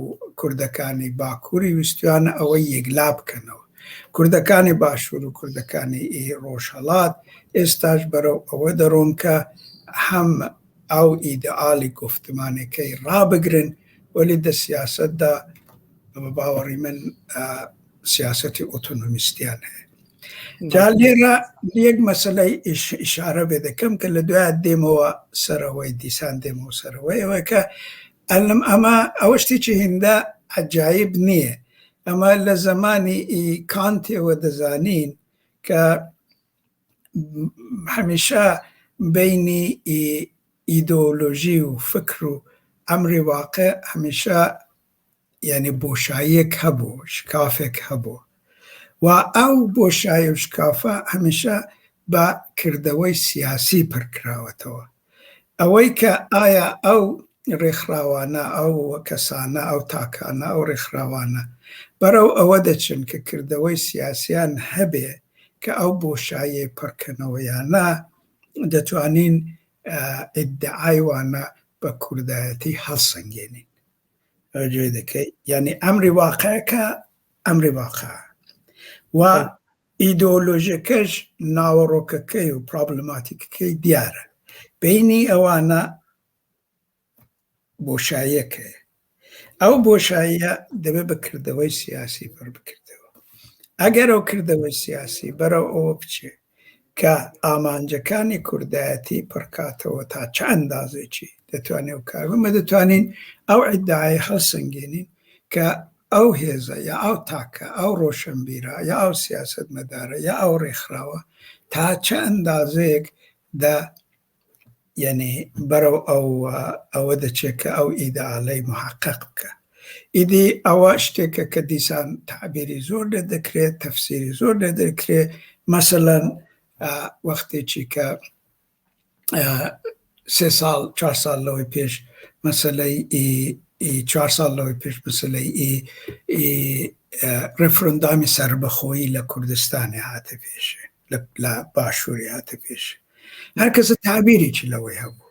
کوردەکانی باکووری ویستویانە ئەوەی یەکلا بکەنەوە کوردەکانی باشوور و کوردەکانی ڕۆژهەڵات ئێستاش بەرەو ئەوە دەڕۆن کە هەم ئەو ئیدئالی گفتمانەکەی ڕابگرن وەلی دە سیاسەتدا بە باوەڕی من سیاسەتی ئۆتۆنۆمیستیان هەیە جا لێرە یەک مەسەلەی ئیشارە بێ دەکەم کە لە دوای دێمەوە سەرەوەی دیسان دێمەوە سەرەوەی ئەوە کە ئەمە ئەوە شتێکی هێندە عەجایب نییە ئەمە لە زمانی کانتێوە دەزانین کە هەمیشە بینی ئیدۆلۆژی و فکر و ئەمری واقع هەمیشە یعنی بۆشاییەک هەبوو شکافێک هەبوو و ئەو بۆشایی و شکافە هەمیشە بە کردەوەی سیاسی پڕکراوەتەوە ئەوەی کە ئایا ئەو ڕێکخراوانە ئەو کەسانە ئەو تاکانە ئەو ڕێکخراوانە بەرەو ئەوە دەچن کە کردەوەی سیاسیان هەبێ کە ئەو بۆشاییە پڕکردنەوەیانە دەتوانین ئیدعای وانە بە کوردایەتی هەڵسەنگێنین ئەوجێ دەکەی یعنی ئەمری واقعەکە ئەمری واقع و ئیدۆلۆژیەکەش ناوەڕۆکەکەی و پرۆبلماتیکەکەی دیارە بینی ئەوانە بۆشاییەکە ئەو بۆشاییە دەبێت بە کردەوەی سیاسی پڕ بکردەوە ئەگەر ئەو کردەوەی سیاسی بەرەو ئەوە بچێ کە ئامانجەکانی کوردایەتی پڕکاتەوە تا چه ئەندازێکی دەتوانێت و کاربمە دەتوانین ئەو ئیدعای هەڵسەنگێنین کە ئەو هێزە یا ئەو تاکە ئەو ڕۆشنبیرە یا ئەو سیاست مەدارە یا ئەو ڕێکخراوە تا چه ئەندازەیەک یعنی بەرەو ئەوە دەچێت کە ئەو ئیدعاڵەی محقق بکە ئیدی ئەوە شتێکە کە دیسان تعبیری زۆر لێ دەکرێت تەفسیری زۆر لێ دەکرێت مەسەلەن وەختێکی کە 4 ساڵ لەوەی پێش مەسەلەی 4 ساڵ لەوەی پێش مەسەلەی ڕێفرەندامی سەربەخۆیی لە کوردستانی هاتە پێشێ لە باشووری هاتە پێشێ هەر کەسە تعبیرێکی لەوەی هەبوو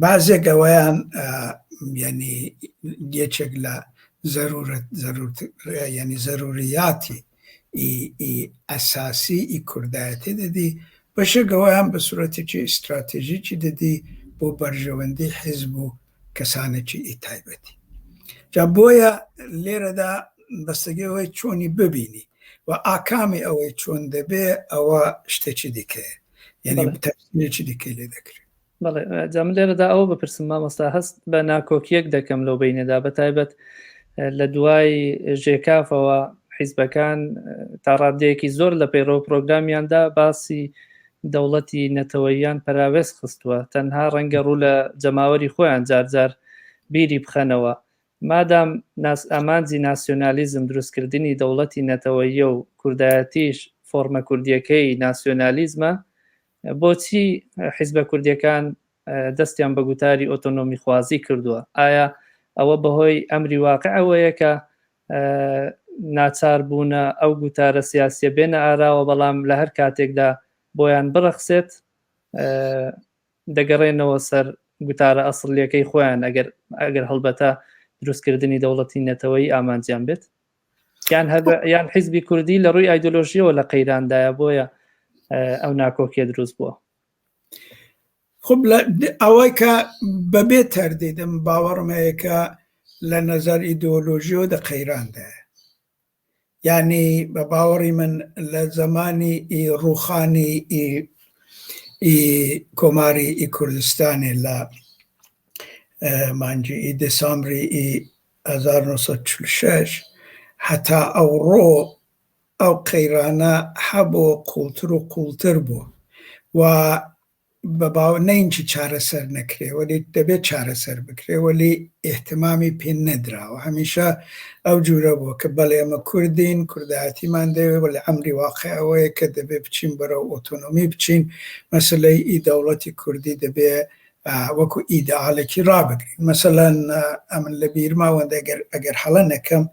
بازێک ئەوەیان یعنی یەکێک لە یعنی زەروریاتی ئەساسی کوردایەتی دەدی بەشێکەوەیان بە سوورەتێکی ئیستراتێژیکی دەدی بۆ بەرژەوەندی حیزب و کەسانێکی تایبەتی جا بۆیە لێرەدا بەستگەوەی چۆنی ببینی و ئاکامی ئەوەی چۆن دەبێ ئەوە شتێکی دیکەیە یعنی تەفسیرێکی دیکەی لێ دەکرێت بەڵێ جا من لێرەدا ئەوە بپرسم مامۆستا هەست بە ناکۆکیەک دەکەم لەو بینەدا بەتایبەت لە دوای ژێکافەوە حیزبەکان تا ڕادەیەکی زۆر لە پەیڕۆ پرۆگرامیاندا باسی دەوڵەتی نەتەوەییان پەراوێز خستووە تەنها ڕەنگە ڕوو لە جەماوەری خۆیان جارجار بیری بخەنەوە مادام ئامانجی ناسیۆنالیزم دروستکردنی دەوڵەتی نەتەوەییە و کوردایەتیش فۆرمە کوردیەکەی ناسیۆنالیزمە بۆچی حیزبە کوردیەکان دەستیان بە گوتاری ئۆتۆنۆمی خوازی کردووە ئایا ئەوە بەهۆی ئەمری واقعەوەیە کە ناچار بوونە ئەو گوتارە سیاسیە بێنە ئاراوە بەڵام لە هەر کاتێکدا بۆیان بڕەخسێت دەگەڕێنەوە سەر گوتارە ئەسڵیەکەی خۆیان ئەگەر هەڵبەتە دروستکردنی دەوڵەتی نەتەوەیی ئامانجیان بێت یان حیزبی کوردی لە ڕووی ئایدۆلۆژیەوە لە قەیراندایە بۆیە ئەو ناکۆکیە دروست بووە خب ئەوەی کە بەبێ تەردیدم باوەڕمەیەکە لە نەزەر ئیدۆلۆژیۆ دە قەیراندایە یعنی بە باوەڕی من لە زمانی ڕووخانی کۆماری کوردستانی لە مانجی دەسامبری 1946 هەتا ئەوڕۆ ئەو قەیرانە هەبۆ قوڵتر و قوڵتر بوو و بەباو نەینچی چارەسەر نەکرێ وەلی دەبێت چارەسەر بکرێ وەلی ئێحتیمامی پێ نەدراوە هەمیشە ئەو جوورە بووە کە بەڵێ ئێمە کوردین کوردایەتیمان دەوێت وەلی ئەمری واقع ئەوەیە کە دەبێت بچین بەرەو ئۆتۆنۆمی بچین مەسلەی دەوڵەتی کوردی دەبێت وەکو ئیدئالێکی ڕابگرین مەسەلەن ئەمن لە بیرماوەندە ئەگەر هەڵە نەکەم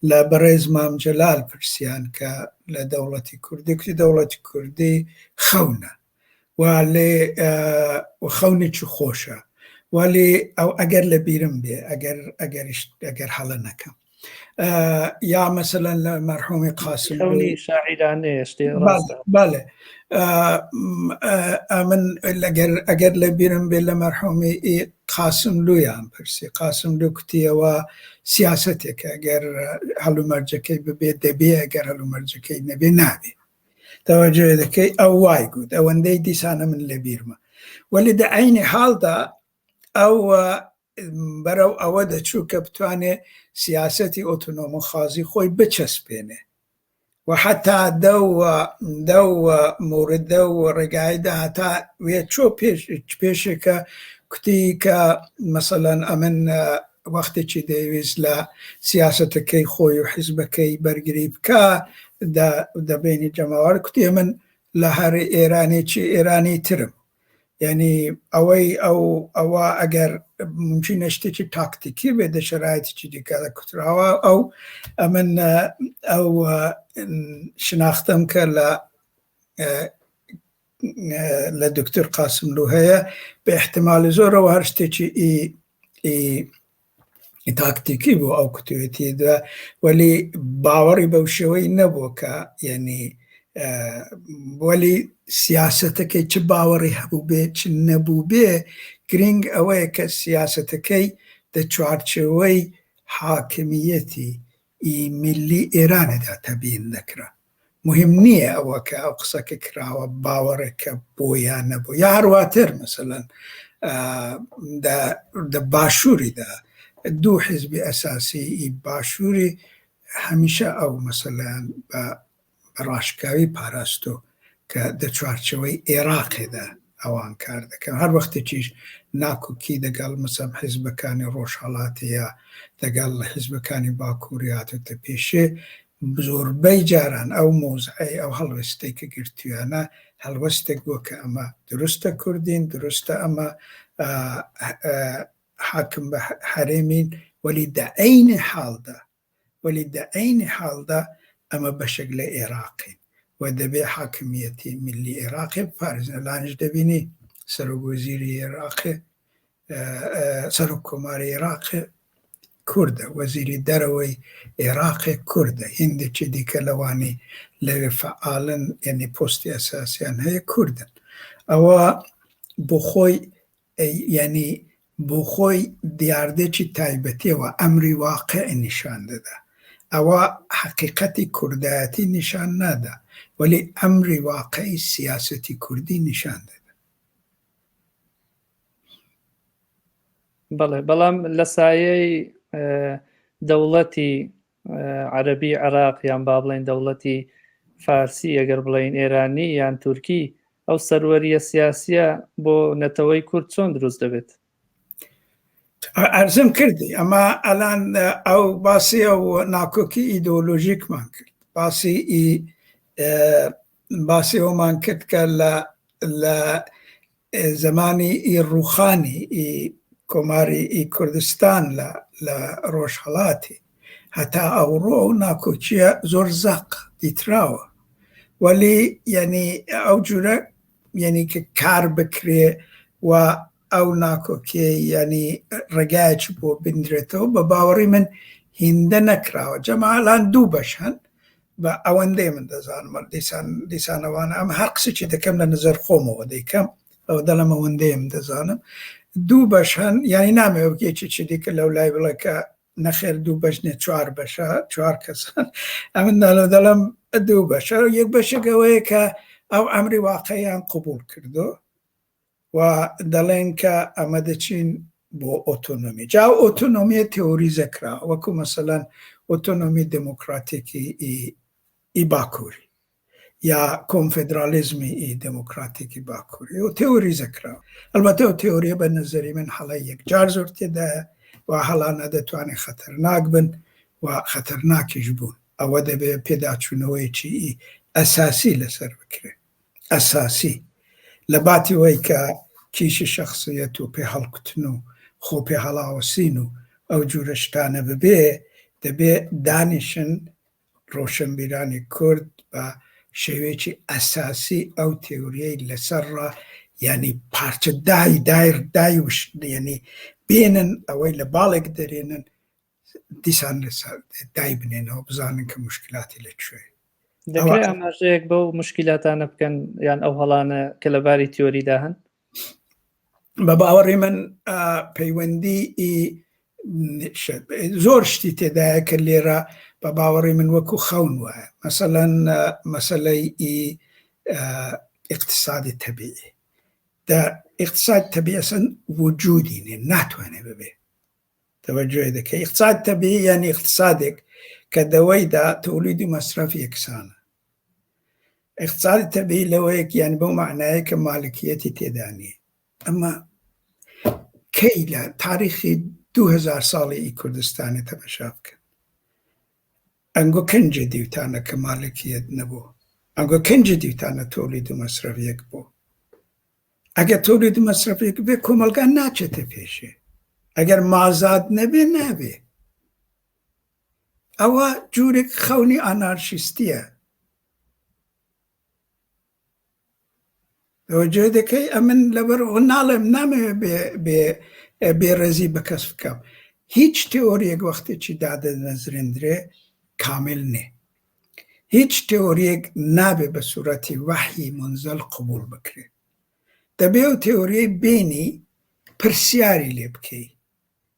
لە بەڕێز مام جەلال پرسیان کە لە دەوڵەتی کوردی کوتی دەوڵەتی کوردی خەونە ولی خەونێکی خۆشە ولی ئەو ئەگەر لە بیرم بێ ئەگەر هەڵە نەکەم یا مەسەلەن لە مەرحومی قاسم خەونی شاعیرانەیە شتێ ڕاستە بەڵێ من ئەگەر لە بیرم بێ لە مەرحومی قاسم لویان پرسی قاسم لو کوتیەوە سیاسەتێکە ئەگەر هەڵومەرجەکەی ببێ دەبێ ئەگەر هەڵومەرجەکەی نەبێ نابێ توجه دەکەی ئەو وای گوت ئەوەندەی دیسانە من لە بیرمە وەلی دە عینی حاڵدا ئەو بەرەو ئەوە دەچوو کە بتوانێ سیاسەتی ئۆتۆنۆمە خازی خۆی بچەسپێنێ و حتا دە موردە و ڕێگایدا هەتا وێ چۆ پێشێکە کوتی کە مەسەلەن ئەمن وەختێکی دەیویست لە سیاسەتەکەی خۆی و حیزبەکەی بەرگری بکە دەبینی جەماوەر کوتی من لە هەر ئێرانێکی ئێرانی ترم یعنی ئەوە ئەگەر ممکنە شتێکی تاکتیکی بێ دە شەرایەتێکی دیکە کوتراوە ئەمن ئەو شناختم کە لە دکتۆر قاسم لو هەیە بە احتیمالی زۆرەوە هەر شتێکی تاکتیکی بوو ئەو کوتوێتیدا وەلی باوەڕی بەو شێوەی نەبووە کە یعنی وەلی سیاسەتەکەی چ باوەڕی هەبوو بێ چ نەبوو بێ گرنگ ئەوەیە کە سیاسەتەکەی دە چوارچێوەی حاکمیەتی میلی ئێرانەدا تەبیین دەکرا مهم نییە ئەوە کە ئەو قسەکە کراوە باوەڕێکە بۆ یان نەبوو یا هەرواتر مەسەلەن دە باشووریدا دوو حیزبی ئەساسی باشووری هەمیشە ئەو مەسەلەن بە ڕاشکاوی پاراستۆ کە دە چوارچەوەی عێراقێدا ئەوان کار دەکەن هەر وەختێکیش ناکۆکی دەگەڵ مەسەم حیزبەکانی ڕۆژهەڵاتی یا دەگەڵ لە حیزبەکانی باکووری هاتوتە پێشێ زۆربەی جاران ئەو مۆزعی ئەو هەڵوەستەی کە گرتویانە هەڵوەستێک بووە کە ئەمە دروستە کوردین دروستە ئەمە حاکم بە حرێمین وەلی دە عینی حاڵدا ئەمە بەشێک لە عێراقین و دەبێ حاکمیەتی میلی عێراقی پارێزنە لانش دەبینی سەرۆکوەزیری عێراقی سەرۆککۆماری عێراقی کوردە وەزیری دەرەوەی عێراقی کوردە هیندێکی دیکە لەوانی لەوێ فعالن یعنی پۆستی ئەساسیان هەیە کوردن ئەوە بۆ خۆی یعنی بۆ خۆی دیاردێکی تایبەتیەوە ئەمری واقع نیشان دەدا ئەوە حقیقەتی کوردایەتی نیشان نادا وەلی ئەمری واقعی سیاسەتی کوردی نیشان دەدا بەڵێ بەڵام لە سایەی دەوڵەتی عەرەبی عێراق یان با بڵێن دەوڵەتی فارسی ئەگەر بڵێن ئێرانی یان تورکی ئەو سەروەریە سیاسیە بۆ نەتەوەی کورد چۆن دروست دەبێت ئەرزم کردی ئەمە ئەلان ئەو باسی ئەو ناکۆکی ئیدۆلۆژیکمان کرد باسی ئەومان کرد کە لە زمانی ڕوخانی کۆماری کوردستان لە ڕۆژهەڵاتی هەتا ئەوڕۆ ئەو ناکۆچیە زۆر زەق دیتراوە وەلی یعنی ئەو جورە یعنی کە کار بکرێ و ئەو ناکۆکێ ینی ڕێگایەکی بۆ بندرێتەوە بە باوەڕی من هیندە نەکراوە جەماڵان دوو بەش هەن بە ئەوەندەی من دەزانم دیسانەوانە ئەم هەر قسێکی دەکەم لە نظر خۆمەوە دەیکەم ئەو دەڵم ئەوەندەیم دەزانم دوو بەش هەن ینی نامێوەکێکی دیکە لەو لای بڵێ کە نەخێر دوو بەش نێ چوار بەشە چوار کەسان ئەمن دەڵم دوو بەشە یەک بەشێکەوەیە کە ئەو ئەمری واقعیان قبول کردو و دەڵێن کە ئەمە دەچین بۆ ئۆتۆنۆمی جا ئۆتۆنۆمیە تێۆریزە کرا وەکو مەسەلەن ئۆتۆنۆمی دموکراتێکی ئی باکووری یا کۆنفێدرالیزمی دموکراتێکی باکووری و تێوریزەکراوە. ئەلبەتە ئەو تێوریە بە نەزەری من هەڵی یەکجار زۆر تێدایە و هەڵانە دەتوانێت خەتەرناک بن و خەتەرناکیش بوون. ئەوە دەبێت پێداچوونەوەیکی ئەساسی لەسەر بکرێت، ئەساسی لە باتی وەی کە کیشی شخصیەت و پێ هەڵکوتن و خۆ پێ هەڵاوەسین و ئەو جورە شتانە ببێ، دەبێ دانیشن ڕۆشنبیرانی کورد بە شێوەیەکی ئەساسی ئەو تێوریەی لەسەرڕە، ینی پارچە دای وش ینی بێنن ئەوەی لە باڵێک دەرێنن دیسان لەسەر دای بنێنەوە بزانن کە مشکلاتی لەکوێ. دەکرێت ئاماژەیەک بەو مشکلاتانە بکەن یان ئەو هەڵانە کە لەباری تیۆریدا هەن؟ بە باوەڕی من پەیوەندی زۆر شتی تێدایە کە لێرە بە باوەڕی من وەکو خەون وایە. مەسەلەن مەسەلەی اقتصادی تەبیعی اقتصاد تەبیعی ئەسەن وجودی نیە، ناتوانێ ببێ. تەوەجۆ دەکەی اقتصاد تەبیعی یعنی اقتصادێک کە دەوەیدا تۆلیدی مەصرف یەکسانە. اقتصادی تەبیعی لەوەیەک یان بەو معنایە کە مالکیەتی تێدا نیە. ئەمە کەی لە تاریخی 2000 ساڵی کوردستانی تەماشا بکەن. ئەنگۆ کەنجە دیوتانە کە مالکیەت نەبوو، ئەنگۆ کەنجە دیوتانە تۆلید و مەصرف یەک بوو. ئەگەر تۆلید و مەصرف یەک بێ کۆمەلگا ناچێتە پێشێ، ئەگەر مازاد نەبێ نابێ. ئەوە جوورێک خەونی ئانارشیستیە. ئەوەجێ دەکەی ئەمن لەبەر ناڵێم نامەوێ بێڕێزی بە کەس بکەم. هیچ تێۆریەک وەختێکی دادەنەزرێندرێ کامل نێ. هیچ تێۆریەک نابێ بە سوورەتی وەحی منزەل قبول بکرێ. دەبێ و تێۆریەی بینی پرسیاری لێ بکەی.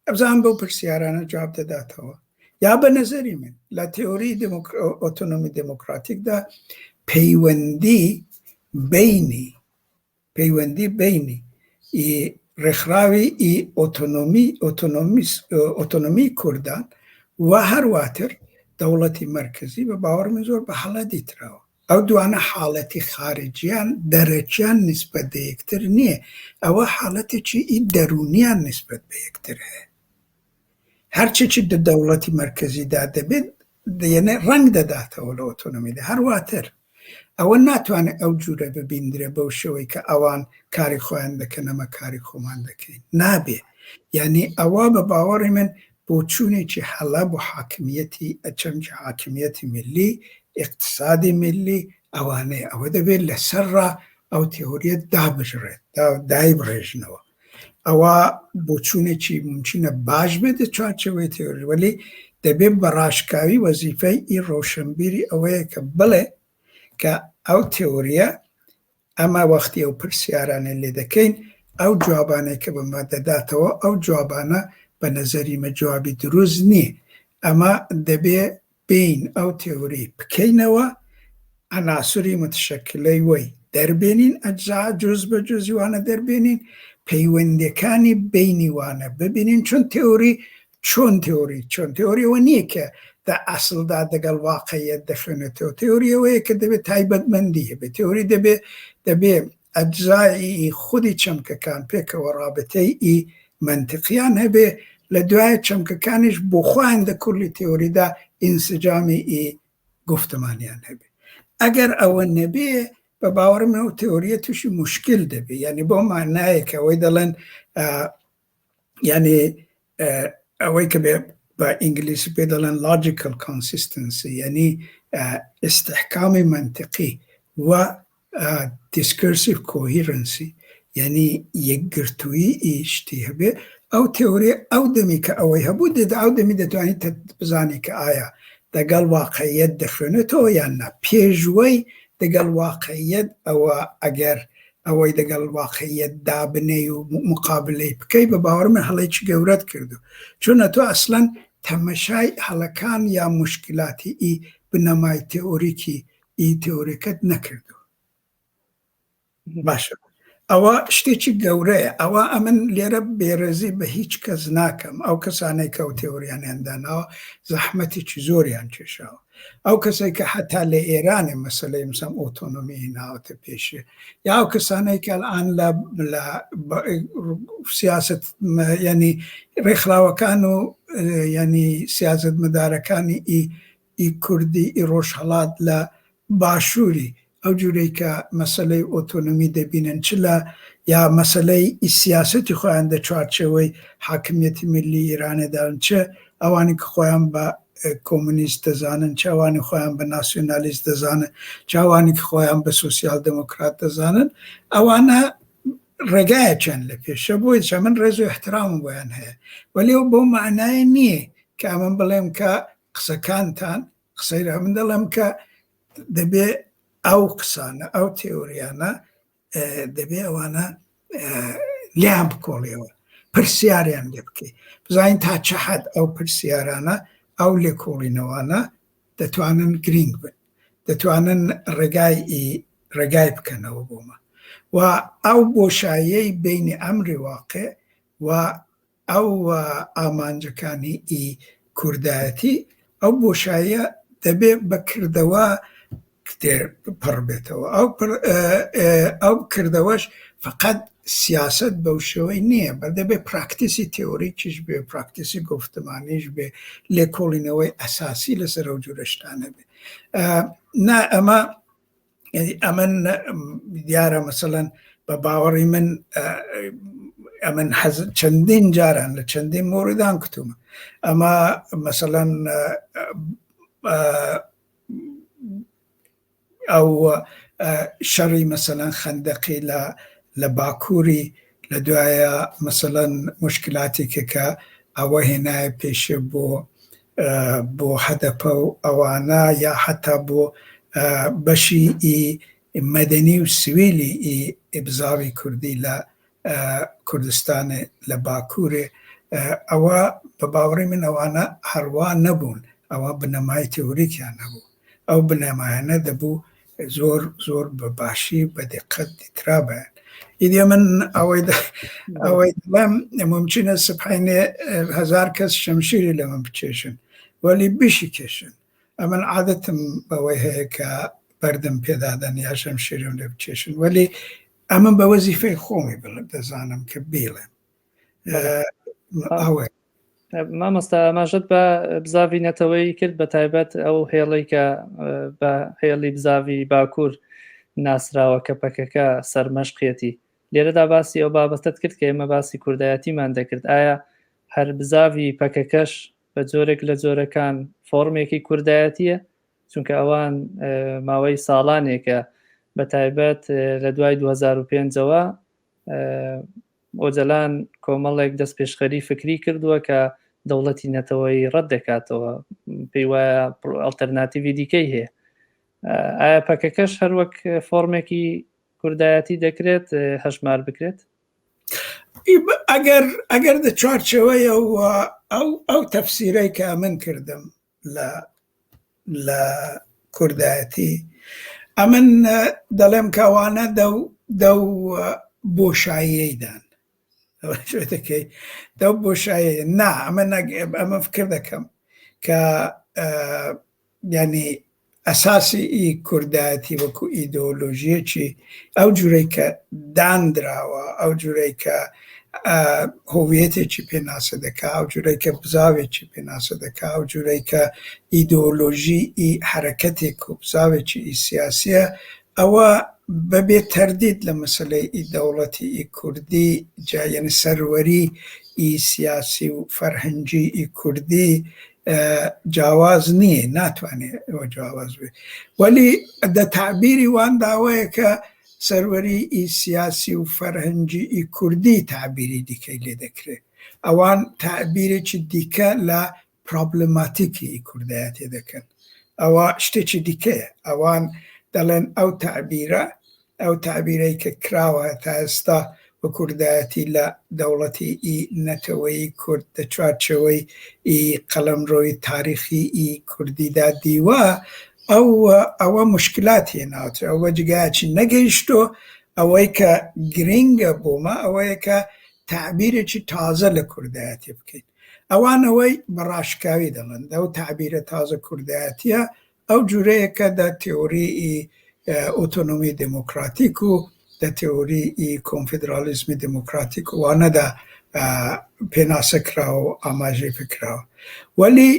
ئەبزان بەو پرسیارانە جواب دەداتەوە. یا بە نەزەری من لە تێۆری ئۆتۆنۆمی دموکراتیکدا پەیوەندی بینی ڕێکخراوی ئۆتۆنۆمی کوردان و هەرواتر دەوڵەتی مەرکزی بە باوەڕ من زۆر بە هەڵە دیتراوە. ئەو دوانە حاڵەتی خارجیان دەرەجیان نسبەت بە یەکتر نییە، ئەوە حاڵەتێکی دەرونیان نسبەت بە یەکتر هەیە. هەرچێکی دەوڵەتی مەرکزیدا دەبێت دەیەنێ ڕەنگ دەداتەوە لە ئۆتۆنۆمیدا. هەرواتر ئەوە ناتوانێت ئەو جوورە ببیندرێ بەو شێوەی کە ئەوان کاری خۆیان دەکەن ئەمە کاری خۆمان دەکەین. نابێ. یعنی ئەوە بە باوەڕی من بۆ چوونێکی هەڵە بۆ حاکمیەتی ئەچەمکی حاکمیەتی ملی، اقتصادی ملی ئەوانەیە. ئەوە دەبێت لەسەرڕا ئەو تێۆریە دابژڕێت، دای بڕێژنەوە. ئەوە بۆ چوونێکی ممکنە باش بێت چوارچێوەی تێۆری، وەلی دەبێت بە ڕاشکاوی وەزیفەی ئی ڕۆشنبیری ئەوەیە کە بڵێ کە ئەو تێۆریە ئەمە وەختی ئەو پرسیارانە لێ دەکەین، ئەو جوابانەی کە بەمە دەداتەوە ئەو جوابانە بە نەزەری مە جوابی دروست نییە. ئەمە دەبێ بین ئەو تێۆری بکەینەوە، عناسوری متشەکلەی وەی دەربێنین، ئەجزا جوز بە جوزیوانە دەربێنین، پەیوەندەکانی بینی وانە ببینین. چۆن تێۆریەوە نییە کە دا ئەسڵدا دەگەڵ واقعیەت دەخوێنێتەوە. تێۆریەوەیە کە دەبێت تایبەتمەندی هەبێت. تێۆری دەبێ ئەجزای خودی چەمکەکان پێکەوە ڕابطەی منطقیان هەبێ، لە دوای چەمکەکانیش بۆ خۆیان دە کوردی تێۆریدا ئینسجامی گفتمانیان هەبێ. ئەگەر ئەوە نەبێ بە باوەڕم ئەو تێۆریە تووشی مشکل دەبێ. یعنی بۆ مانایەکە ئەوەی دەڵێن یعنی ئەوەی کە بێ بە ئینگلیسی پێ دەڵێن logical consistency، یعنی استحکامی منطقی و discursive coherency، یعنی یەکگرتووی شتی هەبێ. ئەو تێۆریە ئەو دەمی کە ئەوەی هەبوو ئەو دەمی دەتوانیت بزانی کە ئایا دەگەڵ واقعیەت دەخوێنێتەوە یان نا. پێشوەی دەگەڵ واقعیەت ئەوە ئەگەر ئەوەی دەگەڵ واقعیەت دابنێ و مقابلەی بکەی بە باوەڕمە هەڵێکی گەورەت کردو، چونە تۆ ئەسڵەن تەمەشای هەڵەکان یا مشکلاتی بنەمای تێۆریکی تێۆریکەت نەکردو. باشە ئەوە شتێکی گەورەیە. ئەوە ئەمن لێرە بێرەزی بە هیچ کەس ناکەم. ئەو کەسانەی کە ئەو تێوەریانیانداناوە زەحمەتێکی زۆریان کێشاوە. ئەو کەسێک کە حتا لە ئێرانێ مەسەلەی مثلا ئۆتۆنۆمی هێناوەتە پێشێ، یا ئەو کەسانەی کە ئەلان لە سیاست ینی ڕێکخراوەکان و ینی سیاست مەدارەکانی ئی کوردی ئی ڕۆژهەڵات لە باشووری ئەو جورەی کە مەسەلەی ئۆتۆنۆمی دەبینن چ لە یا مەسەلەی سیاسەتی خۆیان دە چوارچەوەی حاکمیەتی ملی ئیرانێدان چه ئەوانی کە خۆیان بە کۆمونیست دەزانن، چاوانی خۆیان بە ناسیۆنالیست دەزانن، چاوانی کە خۆیان بە سۆسیال دموکرات دەزانن، ئەوانە ڕێگایەکیان لە پێشە بۆی من ڕێز و احترام بۆیان هەیە، وەلی ئەو بۆ معنای نییە کە ئەمن بڵێم کە قسەکانتان قسەی من دەڵێم کە دەبێ ئەو قسانە ئەو تێوریانە دەبێ ئەوانە لیان بکۆڵیەوە، پرسیاریان لێ بکەیت، بزانین تا چه حەد ئەو پرسیارانە ئەو لێکۆڵینەوانە دەتوانن گرنگ بن، دەتوانن ڕێگای بکەنەوە بۆمە و ئەو بۆشاییەی بینی ئەمری واقع و ئەو ئامانجەکانی ئی کوردایەتی ئەو بۆشاییە دەبێ بەکردەوە پڕ بێتەوە. ئەو کردەوەش فقط سیاست بەو شێوەی نییە، بەدەبێ پراکتیسی تێۆریکیش بێ، پراکتیسی گفتمانیش بێ، لێکۆڵینەوەی ئەساسی لەسەر ئەو جورە شتانە بێ. نا ئەمن دیارە مەسەڵەن بە باوەڕی من ئەمن چەندین جاران لە چەندین مۆردان کتومە، ئەمە مەسەڵەن ئەو شەڕی مەسەڵەن خەندەقی لە باکووری لە دوایە مەسەڵەن مشکلاتێکە کە ئەوە هێنایە پێشە بۆ هەدەپە و ئەوانە یا حتا بۆ بەشی مەدەنی و سویلی ئیبزاوی کوردی لە کوردستانێ لە باکوورێ، ئەوە بە باوەڕی من ئەوانە هەروە نەبوون، ئەوە بنەمای تێوریکیان نەبوو، ئەو بنەمایانە دەبوو زۆر زۆر بە باشی بە دقت دیترابیان. ئیدی من ئەوەی دڵێم ممکنە سبحینێ 1000 کەس شەمشیری لە من بچێشن وەلی بیشی کێشن، ئەمن عادەتم بەوەی هەیە کە بەردەم پێدادەن یا شەمشیرم لێ بچێشن، وەلی ئەمن بە وەزیفەی خۆمی دەزانم کە بیڵێم. مامۆستا ئاماژەت بە بزاوی نەتەوەی کرد، بە تایبەت ئەو هێڵی کە بە هێڵی بزاوی باکوور ناسراوە کە پەکەکە سەرمەشقێتی، لێرەدا باسی ئەو بابەتت کرد کە ئێمە باسی کوردایەتیمان دەکرد. ئایا هەر بزاوی پەکەکەش بە جۆرێک لە جۆرەکان فۆرمێکی کوردایەتیە؟ چونکە ئەوان ماوەی ساڵانێکە بە تایبەت لە دوای 2005ەوە ئۆجەلان کۆمەڵێک دەست پێشخەری فکری کردووە کە دەوڵەتی نەتەوەی ڕەت دەکاتەوە، پێی وایە ئەڵتەرناتیڤی دیکەی هەیە. ئایا پەکەکەش هەروەک فۆرمێکی کوردایەتی دەکرێت هەژمار بکرێت؟ ئەگەر دە چوارچەوەی ئەو تەفسیرەی کە من کردم لە کوردایەتی، ئەمن دەڵێم کەوانە دەو بۆشاییەیدان شوێتەکەی دەو بۆشایە نا ئەمە فکر دەکەم کە ینی ئەساسی ئی کوردایەتی وەکو ئیدۆلۆژیەکی ئەو جورەی کە دانراوە، ئەو جورەی کە هۆویەتێکی پێناسە دەکا، ئەو جورەی کە بزاوێکی پێناسە دەکا، ئەو جورەی کە ئیدۆلۆژی ئی حرەکەتێک و بزاوێکی ئی سیاسیە، ئەوە بەبێ تەردید لە مەسەلەی ئی دەوڵەتی ئی کوردی جایەن سەروەری ئی سیاسی و فەرهەنگی ئی کوردی جیاواز نییە، ناتوانێت ئەوە جیاواز بێ، وەلی دە تعبیری وان داوەیە کە سەروەری ئی سیاسی و فەرهەنگی ئی کوردی تعبیری دیکەی لێ دەکرێت، ئەوان تعبیرێکی دیکە لە پرۆبلماتیکی ئی کوردایەتی دەکەن، ئەوە شتێکی دیکەیە، ئەوان دەڵێن ئەو تعبیرەی کە کراوە تا ئێستا بە کوردایەتی لە دەوڵەتی ئی نەتەوەی کورد دە چوارچەوەی ئی قەلەمرۆی تاریخی ئی کوردیدا دیوە، ئەوە مشکلاتی ناوترە، ئەوە جگایەکی نەگەیشتۆ ئەوەی کە گرینگە بۆمە ئەوەیە کە تعبیرێکی تازە لە کوردایەتی بکەین. ئەوانەوەی بەڕاشکاوی دەڵێن ئەو تعبیرە تازە کوردایەتیە ئەو جورەیەکە دە تێۆری ئۆتۆنۆمی دموکراتیک و دە تێۆری کۆنفدرالیزمی دموکراتیک وانەدا پێناسە کراوە و ئاماژەی پکراوە. وەلی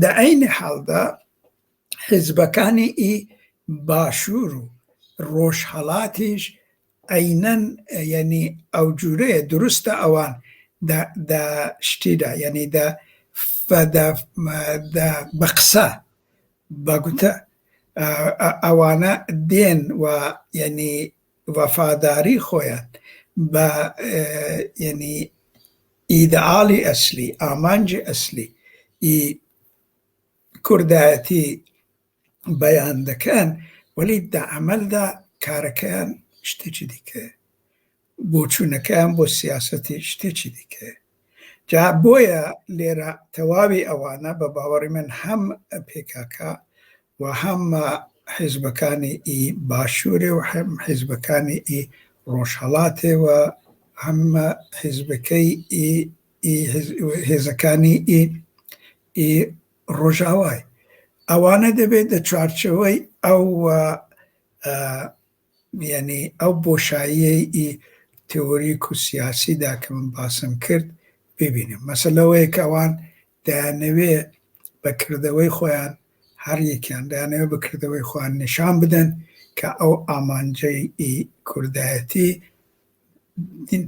لە عینی حاڵدا حیزبەکانی باشوور و ڕۆژهەڵاتیش عینەن یعنی ئەو جورەیە دروستە ئەوان دە شتیدا یعنی بە قسە بەگوتە ئەوانە دێن و یعنی وەفاداری خۆیان بە یعنی ئیدعاڵی ئەسلی ئامانجی ئەسلی کوردایەتی بەیان دەکەن وەلی دە عەمەلدا کارەکەیان شتێکی دیکەیە بۆچوونەکەیان بۆ سیاسەتی شتێکی دیکەیە. جا بۆیە لێرە تەواوی ئەوانە بە باوەڕی من هەم پێکاکە و هەم حیزبەکانی باشوورێ و هەم حیزبەکانی ڕۆژهەڵاتێ و هەم حیزبەکەی هێزەکانی ڕۆژاوای ئەوانە دەبێت لە چوارچەوەی ئەو یعنی ئەو بۆشاییەی تێۆریک و سیاسیدا کە من باسم کرد ببینم. مەسەلەوەیە کە ئەوان دەیانەوێ بەکردەوەی خۆیان هەر یەکیان دەیانەوێ بەکردەوەی خۆیان نیشان بدەن کە ئەو ئامانجەی کوردایەتی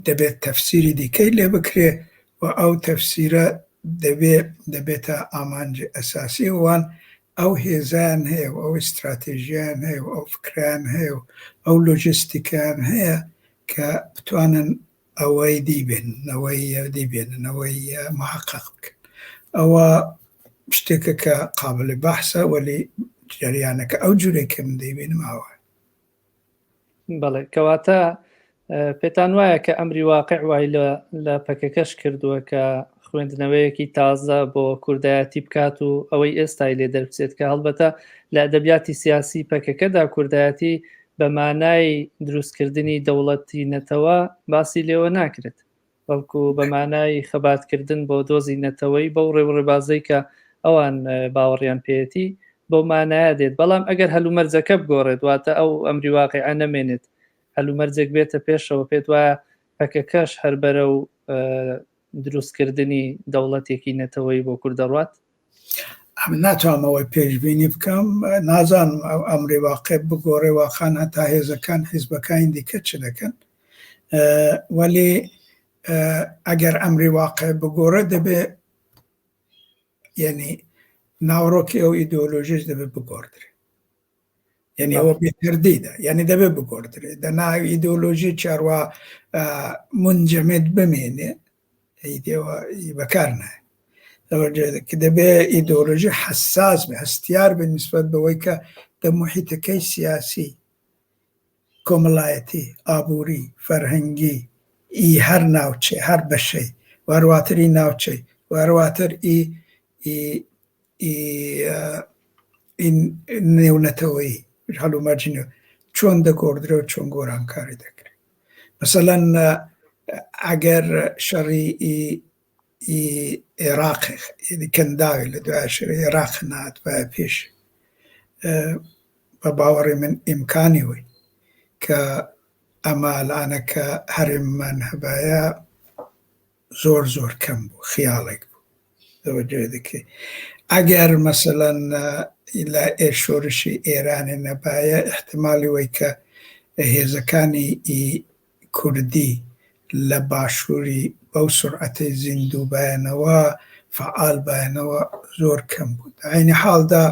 دەبێت تەفسیری دیکەی لێ بکرێ و ئەو تەفسیرە دەبێتە ئامانجی ئەساسی وان ئەو هێزان هەیە و ئەو استراتێژیان هەیە و ئەو فکران هەیە و ئەو لۆجستیکیان هەیە کە بتوانن ئەوەی دیبێنن ئەوەی محقق بکەن. ئەوە شتێکە کە قابل بەحسە وەلی جریانەکە ئەو جورێک کە من دەیبێنم ئاوە. بەڵێ کەواتە پێتان وایە کە ئەمری واقع وای لە پەکەکەش کردووە کە خوێندنەوەیەکی تازە بۆ کوردایەتی بکات و ئەوەی ئێستای لێ دەربچێت کە هەڵبەتە لە ئەدەبیاتی سیاسی پەکەکەدا کوردایەتی بە مانای دروستکردنی دەوڵەتی نەتەوە باسی لێوە ناکرێت بەڵکو بە مانای خەباتکردن بۆ دۆزی نەتەوەی بەو ڕێوڕێبازەی کە ئەوان باوەڕیان پێێتی بۆ مانایە دێت. بەڵام ئەگەر هەلومەرجەکە بگۆڕێت واتە ئەو ئەمری واقعە نەمێنێت هەلومەرجێک بێتە پێشەوە پێت وایە پەکەکەش هەر بەرە و دروستکردنی دەوڵەتێکی نەتەوەی بۆ کوردەڕات. ناتوانمەوەی پێشبینی بکەم نازانم ئەو ئەمری واقع بگۆڕێ واخان هەتا هێزەکان حیزبەکانی دیکە چ دەکەن وەلی ئەگەر ئەمری واقع بگۆڕە دەبێ یعنی ناوڕۆکی ئەو ئیدۆلۆژیش دەبێت بگۆڕدرێ یعنی ئەوە بێتردیدا یعنی دەبێت بگۆڕدرێت دەنا ئیدۆلۆژی چاروا منجەمێت بمێنێ بەکار نایە کە دەبێ ئیدۆلۆژی حساس بێ هەستیار بێ نسبەت بەوەی کە دە موحیتەکەی سیاسی کۆمەڵایەتی ئابووری فەرهەنگی هەر ناوچێ هەر بەشەی وارواتری ناوچەی وارواتر نێونەتەوەی هەلومەرجینە چۆن دەگۆڕدرێ و چۆن گۆرانکاری دەکرێت. مەسەلەن ئەگەر شەڕی عێراق کەنداوی لە دوای شەڕی عێراق نات بە پێش بە باوەڕی من ئیمکانی وی کە ئەمە لانە کە هەرێممان هەبایە زۆر زۆر کەم بوو خیاڵێک بوو دەوەجێ دەکەی ئەگەر مەسەلەن لە شۆرشی ئێرانی نەبایە احتیمالی وی کە هێزەکانی کوردی لە باشووری بەو سورعەتەی زیندوو بایەنەوە فعال بایەنەوە زۆر کەم بوو. عینی حاڵدا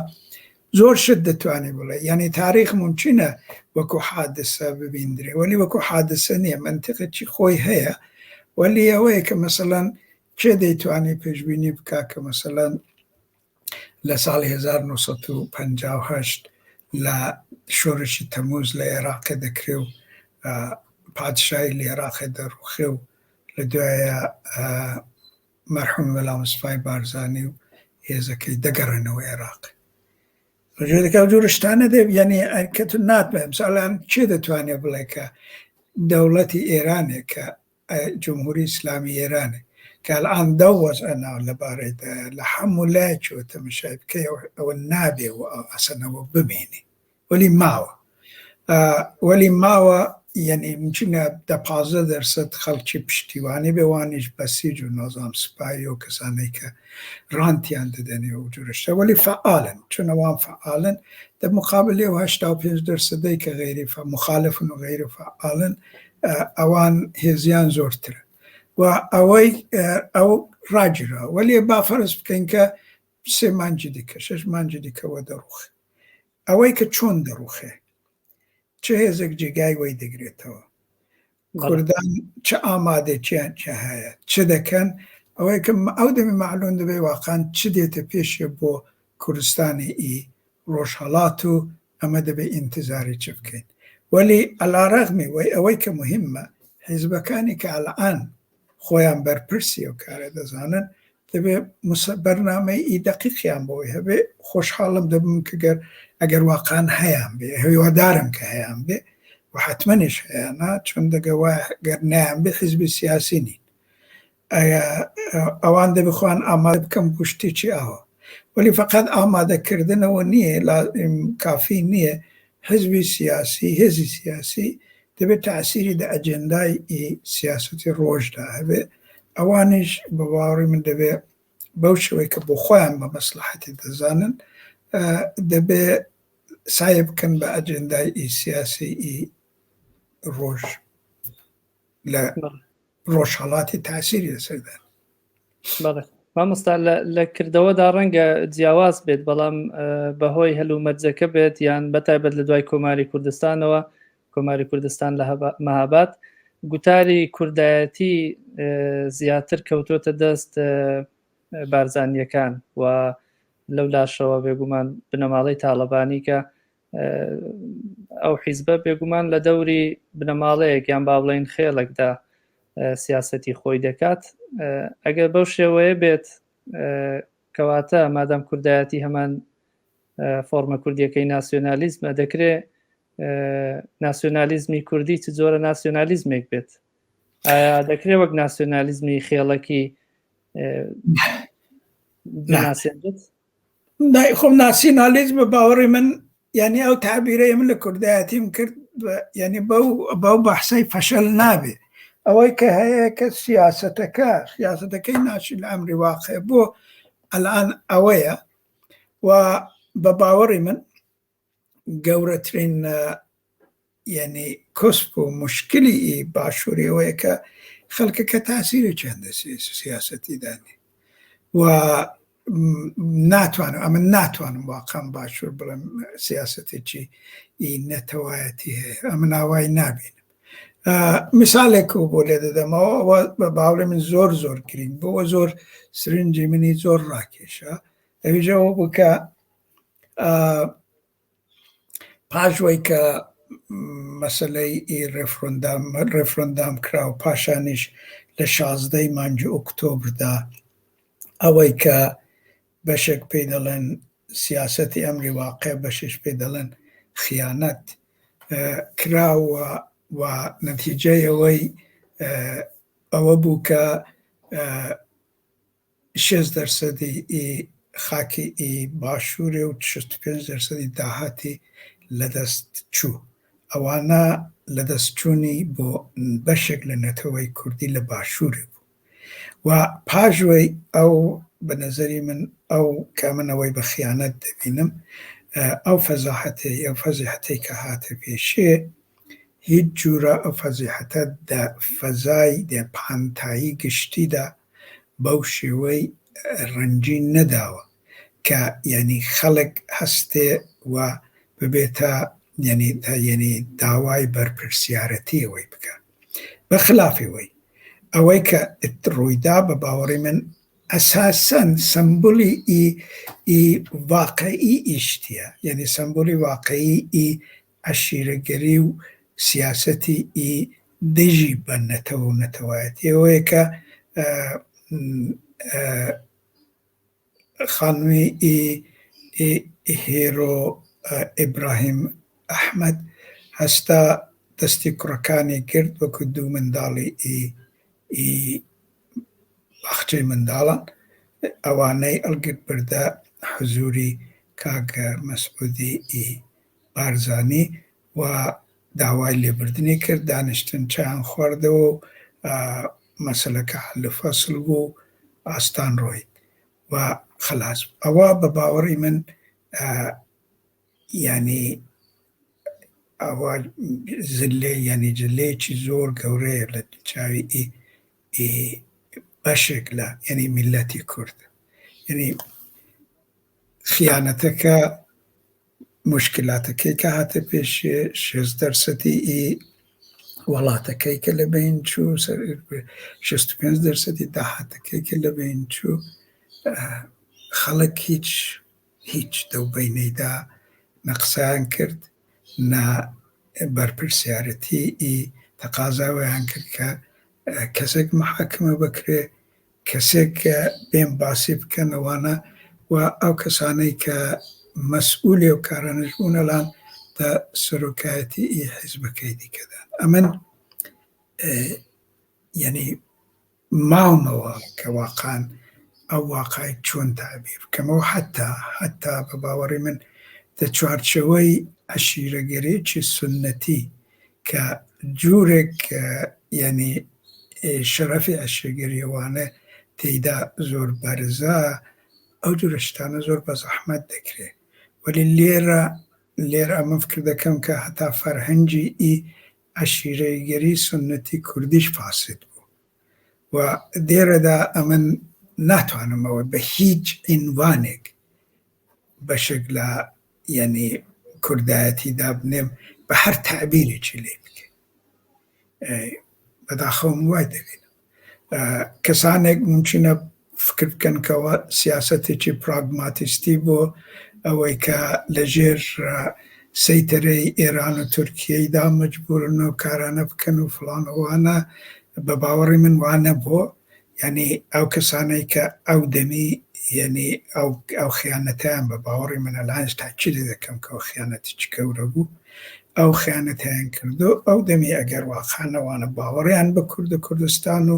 زۆر شت دەتوانێت بڵێ یعنی تاریخ ممکنە وەکو حادثە ببیندرێ وەلی وەکو حادثە نییە منتیقێکی خۆی هەیە وەلی ئەوەیە کە مەسەلەن چێ دەیتوانێت پێشبینی بکا کە مەسەلەن لە ساڵی 1958 لە شۆرشی تەمووز لە عێراقی دەکرێ و پادشای لە عێراقی دەڕوخێ و لە دوایە مەرحوم مەلا مستەفای بارزانی و هێزەکەی دەگەڕێنەوە عێراق. جۆرەکە جۆرە شتانە دێ یعنی کە تو ناتبێ مثالان چێ دەتوانێت بڵێ کە دولتی ئێرانێ کە جمهوری ئیسلامی ئێرانێ کە الان دەوەز ئەنا لەبارەی لە هەموو لای چوە تەمەشای بکەی ئەوە نابێ و ئەسەنەوە بمێنێ وەلی ماوە یعنی ممکنە 15% خەڵکی پشتیوانی بێوانیش بەسیج و نۆزام سوپایی و کەسانەی کە ڕانتیان دەدەنێ و جورشتە وەلی فعالن چونەوان فعالن دە مقابلێ و 85% کە غیری مخالفن و غیری فعالن ئەوان هێزیان زۆرترە و ئەو ڕاجرا وەلی با فەرز بکەین کە 3 مانجی دیکە 6 مانجی دیکەوە دەڕوخ ئەوەی کە چۆن دەڕوخێ چه هێزێک جێگای وەی دەگرێتەوە کوردان چه ئامادەچیان چه هەیە چه دەکەن ئەوەی کە ئەو دەمی معلوم دەبێ واقعان چ دێتە پێشێ بۆ کوردستانی ئی ڕۆژهەڵات و ئەمە دەبێ ئینتزاری چ بکەین وەلی ئەلاڕەغمی ئەوەی کە مهمە حیزبەکانی کە ئەلعان خۆیان بەرپرسی و کارە دەزانن دەبێ بەرنامەی ئی دەقیقیان بۆی هەبێ خۆشحاڵم دەبم کە ئەگەر واقعان هەیان بێ هیوادارم کە هەیان بێ و حتمەنیش هەیەنا چون دەگەوە گەر نەیان بێ حیزبی سیاسی نین ئەوان دەبخوان ئامادە بکەم گشتێکی ئەوە وەلی فقط ئامادەکردنەوە نییە کافی نییە حزبی سیاسی هێزی سیاسی دەبێت تاسیری لە ئەجێندای سیاسەتی ڕۆژدا هەبێ ئەوانیش بە باوەڕی من دەبێ بەو شێوەی کە بۆ خۆیان بە مەسلحەتی دەزانن دەبێ سایە بکەن بە ئەجێندای سیاسی ڕۆژ لە ڕۆژهەڵاتی تاسیری لەسەردان مامۆستا لە کردەوەدا ڕەنگە جیاواز بێت بەڵام بەهۆی هەلومەرجەکە بێت یان بەتایبەت لە دوای کۆماری کوردستانەوە کۆماری کوردستان لە مەهاباد گوتاری کوردایەتی زیاتر کەوتۆتە دەست بارزانیەکان و لەو لاشەوە بێگومان بنەماڵەی تاڵەبانی کە ئەو حیزبە بێگومان لە دەوری بنەماڵەیەک یان با بڵێن خێڵێکدا سیاسەتی خۆی دەکات ئەگەر بەو شێوەیە بێت کەواتە مادام کوردایەتی هەمان فۆرمە کوردیەکەی ناسیۆنالیزمە دەکرێت ناسیۆنالیزمی کوردی چ جۆرە ناسیۆنالیزمێک بێت ئایا دەکرێت وەک ناسیۆنالیزمی خێڵەکی بناسێنرێت خۆ ناسیۆنالیزم بە باوەڕی من یعنی ئەو تعبیرەیە من لە کوردایەتیم کرد یعنی بەو بەحسەی فەشەل نابێ ئەوەی کە هەیە کە سیاسەتەکەی ناشی لە ئەمری واقع بۆ ئەلان ئەوەیە و بە باوەڕی من گەورەترین یعنی کۆسپ و مشکلی باشووری ئەوەیە کە خەڵکەکە تاسیری چەندە سیاسەتی دانی و ناتوانم واقعا باشوور بڵێم سیاسەتێکی نەتەوایەتی هەیە ئەمە ناوای نابینم مثالێک و بۆ لێ دەدەمەوە بە باوڕێ من زۆر گرنگ بۆەوە زۆر سرنجی منی زۆر ڕاکێشە ئەویژەوە بکە پاشوەی کە مەسەلەی ڕێفرەندام کرا و پاشانیش لە 16 مانگی ئۆکتۆبردا ئەوەی کە بەشێک پێی دەڵێن سیاسەتی ئەمری واقع بەشش پێی دەڵێن خیانەت کراوە و نەتیجەی ئەوە بوو کە 6% خاکی باشووری و 65% داهاتی لەدەست چوو ئەوانە لەدەستچوونی بۆ بەشێک لە نەتەوەی کوردی لە باشووری بوو و پاژوەی ئەو بە نەزەری من ئەو کامنەوەی بە خیانەت دەبینم ئەو فەزیحەتەی کە هاتە پێشێ هیچ جورە ئەو فەزیحەتە فەزای پانتایی گشتیدا بەو شێوەی ڕەنجی نەداوە کە یعنی خەڵک هەستێ و ببێتە یعنی داوای بەرپرسیارەتی ئەوەی بکە بەخلافی ئەوەی کە ڕوویدا بە باوەڕی من ئەساسەن سمبولی واقعی ئیشتیە یعنی سمبولی واقعی عەشیرەگەری و سیاسەتی دژی بە نەتەوە و نەتەوایەتی ئەوەیە کە خانووی هێرۆ ئیبراهیم ئەحمەد هەستا دەستی کوڕەکانی کرد وەکو دوو منداڵی باخچەی منداڵان ئەوانەی ئەڵگرت بردە حزوری کاکە مەسعودی بارزانی و داوای لێبوردنی کرد، دانیشتن چیان خواردەوە و مەسەلەکە حەل فەسڵ بوو، ئاستان ڕۆیت و خلاص. ئەوە بە باوەڕی من ینی ئەوە ینی جلەیەکی زۆر گەورەیە لە چاوی بەشێک لە ینی میلەتی کورد. ینی خیانەتەکە مشکلاتەکەی کە هاتە پێشێ 60% وڵاتەکەی کە لە بین چوو 65% داهاتەکەی کە لە بین چوو خەڵک هیچ دەوبینەیدا نەقسەیان کرد، نا بەرپرسیارەتی تەقازاویان کرد کە کەسێک محاکمە بکرێ، کەسێک بێن باسی بکەن ئەوانە و ئەو کەسانەی کە مەسئولی و کارانش بوونەلان تا سەرۆکایەتی حیزبەکەی دیکەدان. ئەمن ینی ماومەوە کە واقعان ئەو واقعی چۆن تعبیر بکەمەوە حتا بە باوەڕی من دە چوارچەوەی عەشیرەگەرێکی سونەتی کە جوورێک ینی شەرەفی عەشیرەگەریەوانە تێیدا زۆر بەرزە، ئەو جۆرە شتانە زۆر بە زەحمەت دەکرێت. وەلی لێرە ئەمە فکر دەکەم کە هەتا فەرهەنگی عەشیرەگەری سونەتی کوردیش فاسد بوو و دێرەدا ئەمن ناتوانمەوە بە هیچ عنوانێک بەشێک لە ینی کوردایەتیدا بنێم بە هەر تعبیرێکی لێ بکەین. بەداخەوم وای دەبێت کەسانێک ممکنە فکر بکەن کەەوە سیاسەتێکی پراگماتیستی بۆ ئەوەی کە لەژێر سەیتەرەی ئێران و تورکیەیدا مەجبورن و کارانە بکەن و فڵانەوانە. بە باوەڕی من وانە بۆ ینی ئەو کەسانەی کە ئەو دەمی ینی ئەو خیانەتیان بە باوەڕی منە لایەنش تاکید دەکەم کە ئەو خیانەتێکی گەورە بوو، ئەو خیانەتیان کردو ئەو دەمی ئەگەر واقعانەوانە باوەڕیان بە کوردە کوردستان و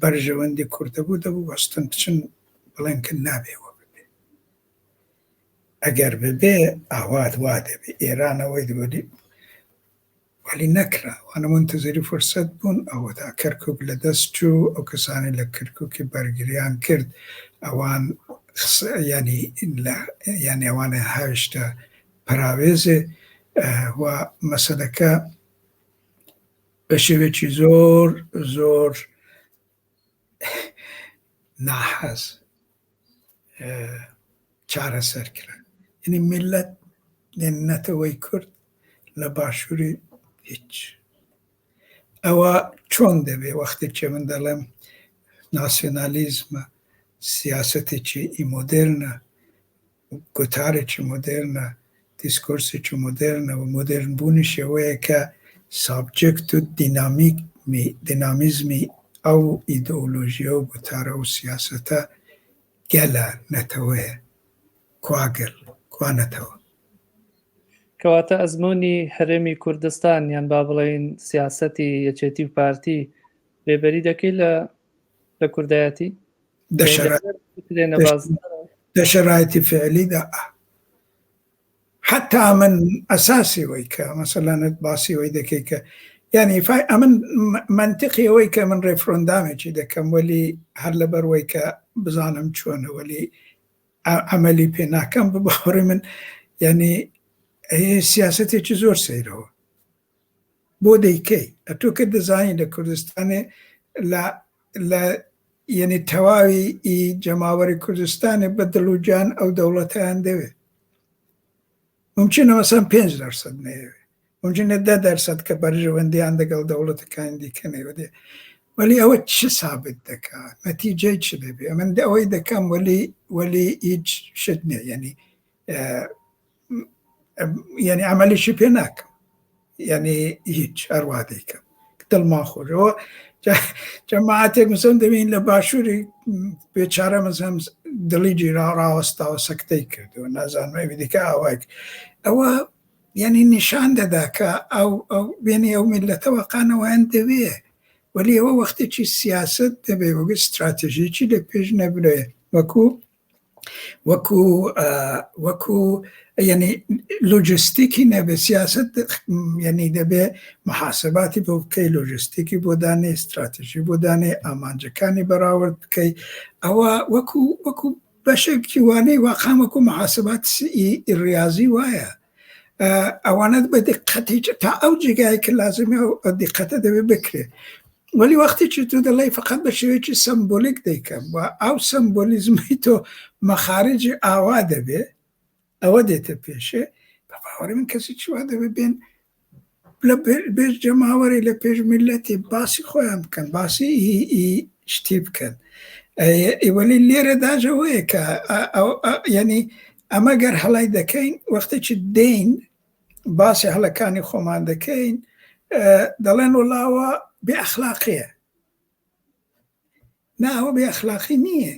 بەرژەوەندی کوردە بوو دەبوو وەستن بچن بڵێن کە نابێەوە ببێ. ئەگەر ببێ ئاوات وا دەبێ ئێرانەوەی دووەلی وەلی نەکرا، وانە منتەزەری فرسەت بوون ئەوە تا کەرکووک لە دەست چوو، ئەو کەسانی لە کەرکووکی بەرگریان کرد ئەوان ینی ئەوانە هاویشتە پراوێزێ و مەسەلەکە بە شێوێکی زۆر ناحەز چارەسەر کرا. ینی میلەت نەتەوەی کورد لە باشووری هیچ. ئەوە چۆن دەبێ وەختێکی من دەڵێم ناسیۆنالیزمە سیاسەتێکی مۆدێرنە، گوتارێکی مۆدێرنە، دیسکۆرسێکی مۆدێرنە و مۆدێرن بوونیش ئەوەیە کە سابجەکت و دینامیزمی ئەو ئیدئۆلۆژیە و گوتارە و سیاسەتە گەلە نەتەوەیە کواگەل کوا نەتەوە. کەواتە ئەزمموی هەرێمی کوردستان یان با بڵێن سیاسەتی یەکێتی و پارتی رێبەری دەکەی لە کوردایەتی دەشەرایەتی فعلیدا حتا من ئەساسی وەی کە مەسەلانت باسی وەی دەکەی کە ینی ئەمن منتیقی ئەوەی کە من ڕێفرۆندامێکی دەکەم وەلی هەر لەبەرەوەی کە بزانم چۆنە وەلی ئەمەلی پێ ناکەم بە باوەڕی من ینی سیاسەتێکی زۆر سەیرەوە بۆ دەیکەی ئەتۆ کە دەزانی لە کوردستانێ لە ینی تەواوی جەماوەری کوردستانێ بە دڵوجان ئەو دەوڵەتیان دەوێت. ممکنە مەسەن 5% نەیەوێ، ممکنە 10% کە بەرژەوەندیان دەگەڵ دەوڵەتەکان دیکەنەوە دێ، وەلی ئەوە چ سابت دەکات؟ نەتیجەی چ دەبێ؟ من ئەوەی دەکەم وەلی هیچ شت نییە، ینی ئەمەلیشی پێ ناکەم، ینی هیچ هەروە دەیکەم دڵما خۆشەوە. جەماعەتێک مەسەن دەبین لە باشووری بێچارە مەسەن دڵی جیرا ڕاوەستاوە سەکتەی کردو نازانمەوی دیکە ئەوەیەک ئەوە یعنی نیشان دەدا کە ئەو بێنی ئەو میلەتەوە قانەوەیان دەوێ وەلی ئەوە وەختێکی سیاست دەبێ وەگە استراتژیکی لە پێش نەبرێ وەکو یعنی لۆجستیکی نەبێ سیاست یعنی دەبێ محاسباتی بۆ بکەی لۆجستیکی بۆ دانێ استراتژی بۆ دانێ ئامانجەکانی بەراورد بکەی ئەوە وەکو بەشێکی وانەی واقعان وەکو محاسبات ریاضی وایە ئەوانەت بە دقەتی تا ئەو جێگای کە لازمە ئەو دقەتە دەبێ بکرێ ولی وەختێکی تو دەڵێ فقط بە شێوەیەکی سمبۆلیک دەیکەم و ئەو سمبۆلیزمی تۆ مەخارجی ئاوا دەبێ ئەوە دێتە پێشێ بە باوەڕی من کەسی چوا دەبێ بێن لە بێژ جەماوەری لە پێش میلەتی باسی خۆیان بکەن باسی شتی بکەن وەلی لێرە داژەوەیە کە یعنی ئەمە گەر هەڵای دەکەین وەختێکی دێین باسی هەڵەکانی خۆمان دەکەین دەڵێن وڵاوە بێ ئەخلاقیە ناوە بێ ئەخلاقی نییە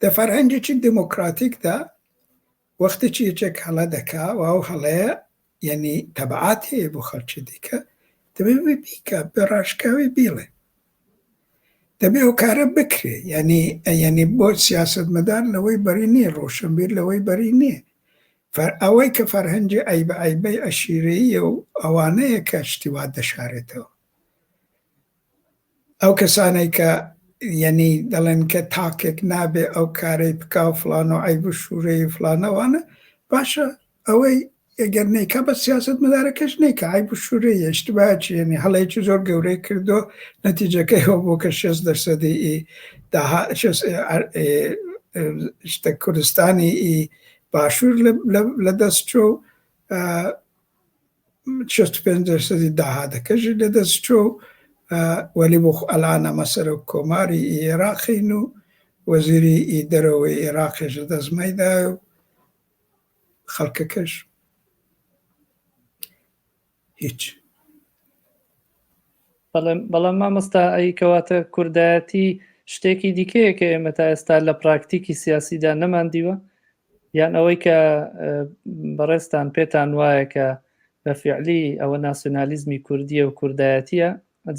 دە فەرهەنگێکی دموکراتیکدا وەختێکی یەکێک هەڵە دەکا و ئەو هەڵەیە یعنی تەبعات هەیە بۆ خەڵکی دیکە دەبێ بیکە بە ڕاشکاوی بیڵێ دەبێ ئەو کارە بکرێ یعنی بۆ سیاسەتمەدار لەوەی بەری نییە ڕۆشنبیر لەوەی بەری نییە ئەوەی کە فەرهەنگی ئەیبەی ئەشیرەیە و ئەوانەیە کە شتیوا دەشارێتەوە ئەو کەسانەی کە یعنی دەڵێن کە تاکێک نابێ ئەو کارەی بکا و فلان و ئەی بشوورەی فلانەوانە باشە ئەوەی ئەگەر نیکە بە سیاسەتمەدارەکەش نیکە ئای بشوورەی اشتباهی یعنی هەڵەیەکی زۆر گەورەی کردو نەتیجەکەیەوە بۆ کە 60% کوردستانی باشوور لە دەست چۆ 65% داهاتەکەژی لە دەست چۆ وەلی بۆ ئەلانە مەسەرە کۆماری عێراقین و وەزیری دەرەوەی عێراقیش لە دەستمایدا و خەڵکەکەش هیچ بەڵام مامۆستا ئەی کەواتە کوردایەتی شتێکی دیکەیە کە ئێمە تا ئێستا لە پراکتیکی سیاسیدا نەماندیوە یان ئەوەی کە بەڕێستان پێتان وایە کە بە فیعلی ئەوە ناسیۆنالیزمی کوردیە و کوردایەتیە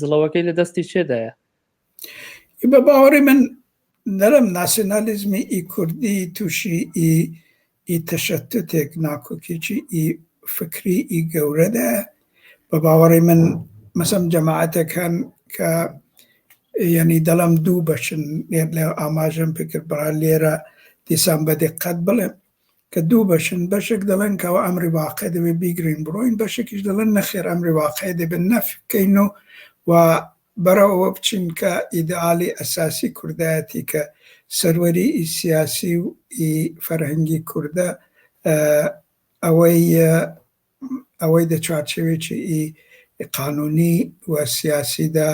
جڵەوەکەی لە دەستی چێدایە بە باوەڕی من دەڵم ناسیۆنالیزمی کوردی تووشی تەشەتتێک ناکۆکیی فکری گەورەدا بە باوەڕی من مەسەم جەماعەتەکان کە یعنی دەڵم دوو بەشن لە ئاماژەم پێکرد بەڕا لێرە دیسان بە دقت بڵێم کە دوو بەشن بەشێک دەڵێن کەەوە ئەمری واقع دەبێ بیگرین بڕۆین بەشێکیش دەڵێن نەخێر ئەمری واقع دەبێت نەف بکەین و بەرەوە بچین کە ئیدئالی ئەساسی کوردایەتی کە سەروەری سیاسی و فەرهەنگی کووردە ئەوەی دەچارچەوێکی قانونی و سیاسیدا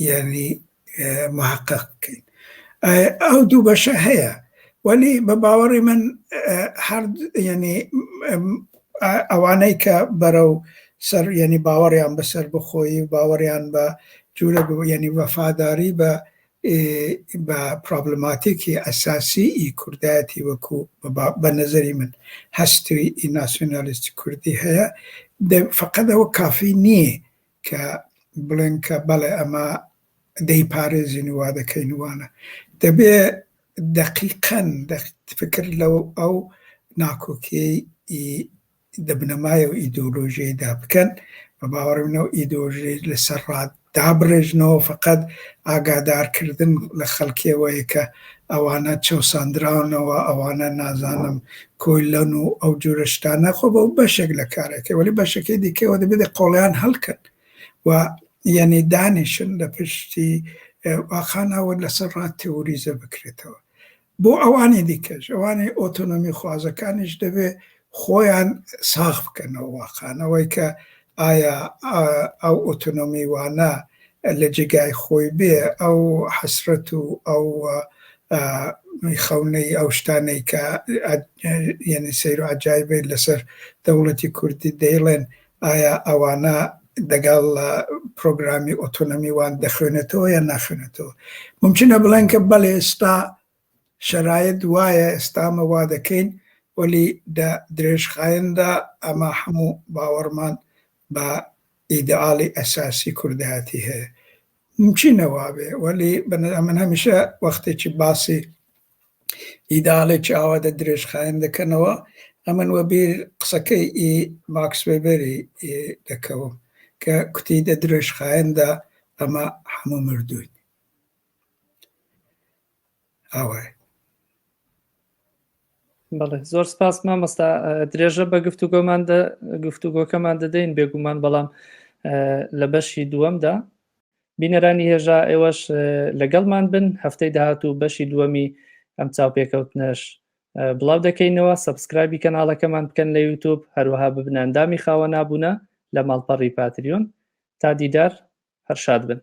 یعنی محقق بکەین ئەو دوو بەشە هەیە وەلی بە باوەڕی من هەر یعنی ئەوانەی کە بەرەو سەر یعنی باوەڕیان بەسەر بخۆی و باوەڕیان بە جوورە یعنی وەفاداری بە پرۆبلماتیکی ئەساسی کوردایەتی وەکو بە نەزەری من هەستی ناسیۆنالیستی کوردی هەیە فقط ئەوە کافی نییە کە بڵێن کە بەڵێ ئەمە دەیپارێزین وا دەکەین وانە دەبێ دقیقەن فکر لەو ئەو ناکۆکیی دەبنەمایە و ئیدۆلۆژیەدا بکەن بە باوەڕێنەوە ئیدۆلۆژی لەسەر دابڕێژنەوە فقط ئاگادارکردن لە خەڵکیەوەیە کە ئەوانە چەوساندراونەوە ئەوانە نازانم کۆیلەن و ئەو جۆرە شتانە خۆ بە بەشێک لە کارەکە وەلی بەشەکەی دیکەوە دەبێت قۆڵیان هەڵکەن و یعنی دانیشن لە پشتی واخانەوە لەسەر تێوریزە بکرێتەوە بۆ ئەوانی دیکەش ئەوانی ئۆتۆنۆمی خوازەکانیش دەبێت خۆیان ساغ بکەنەوە واقعانەوەی کە ئایا ئەو ئۆتۆنۆمی وانە لە جێگای خۆی بێ ئەو حەسرەت و ئەو خەونەی ئەو شتانەی کە یعنی سەیر و عەجایبێت لەسەر دەوڵەتی کوردی دەیڵێن ئایا ئەوانە دەگەڵ پرۆگرامی ئۆتۆنۆمی وان دەخوێنێتەوە یا ناخوێنێتەوە ممکنە بڵێن کە بەڵێ ئێستا شەرایط وایە ئێستامە وا دەکەین وەلی درێژخایەندا ئەمە هەموو باوەڕمان بە ئیدعاڵی ئەساسی کوردهاتی هەیە ممچینەوە بێ وەلی من هەمیشە وەختێکی باسی ئیداڵێکی ئاوادە درێژخایەن دەکەنەوە ئەمن وە بیر قسەکەی ماکس وێبەری دەکەوم کە کوتی دە درێژخایەندا ئەمە هەموو مردووین ئاوای بەڵێ زۆر سپاس مامۆستا درێژە بە گفتوگۆکەمان دەدەین بێگومان بەڵام لە بەشی دووەمدا بینەرانی هێژا ئێوەش لەگەڵمان بن هەفتەی داهاتوو بەشی دووەمی ئەم چاوپێکەوتنەش بڵاو دەکەینەوە سەبسکرایبی کەناڵەکەمان بکەن لە یوتیوب هەروەها ببنە ئەندامی خاوە نابوونە لە ماڵپەڕی پاتریۆن تا دیدار هەر شاد بن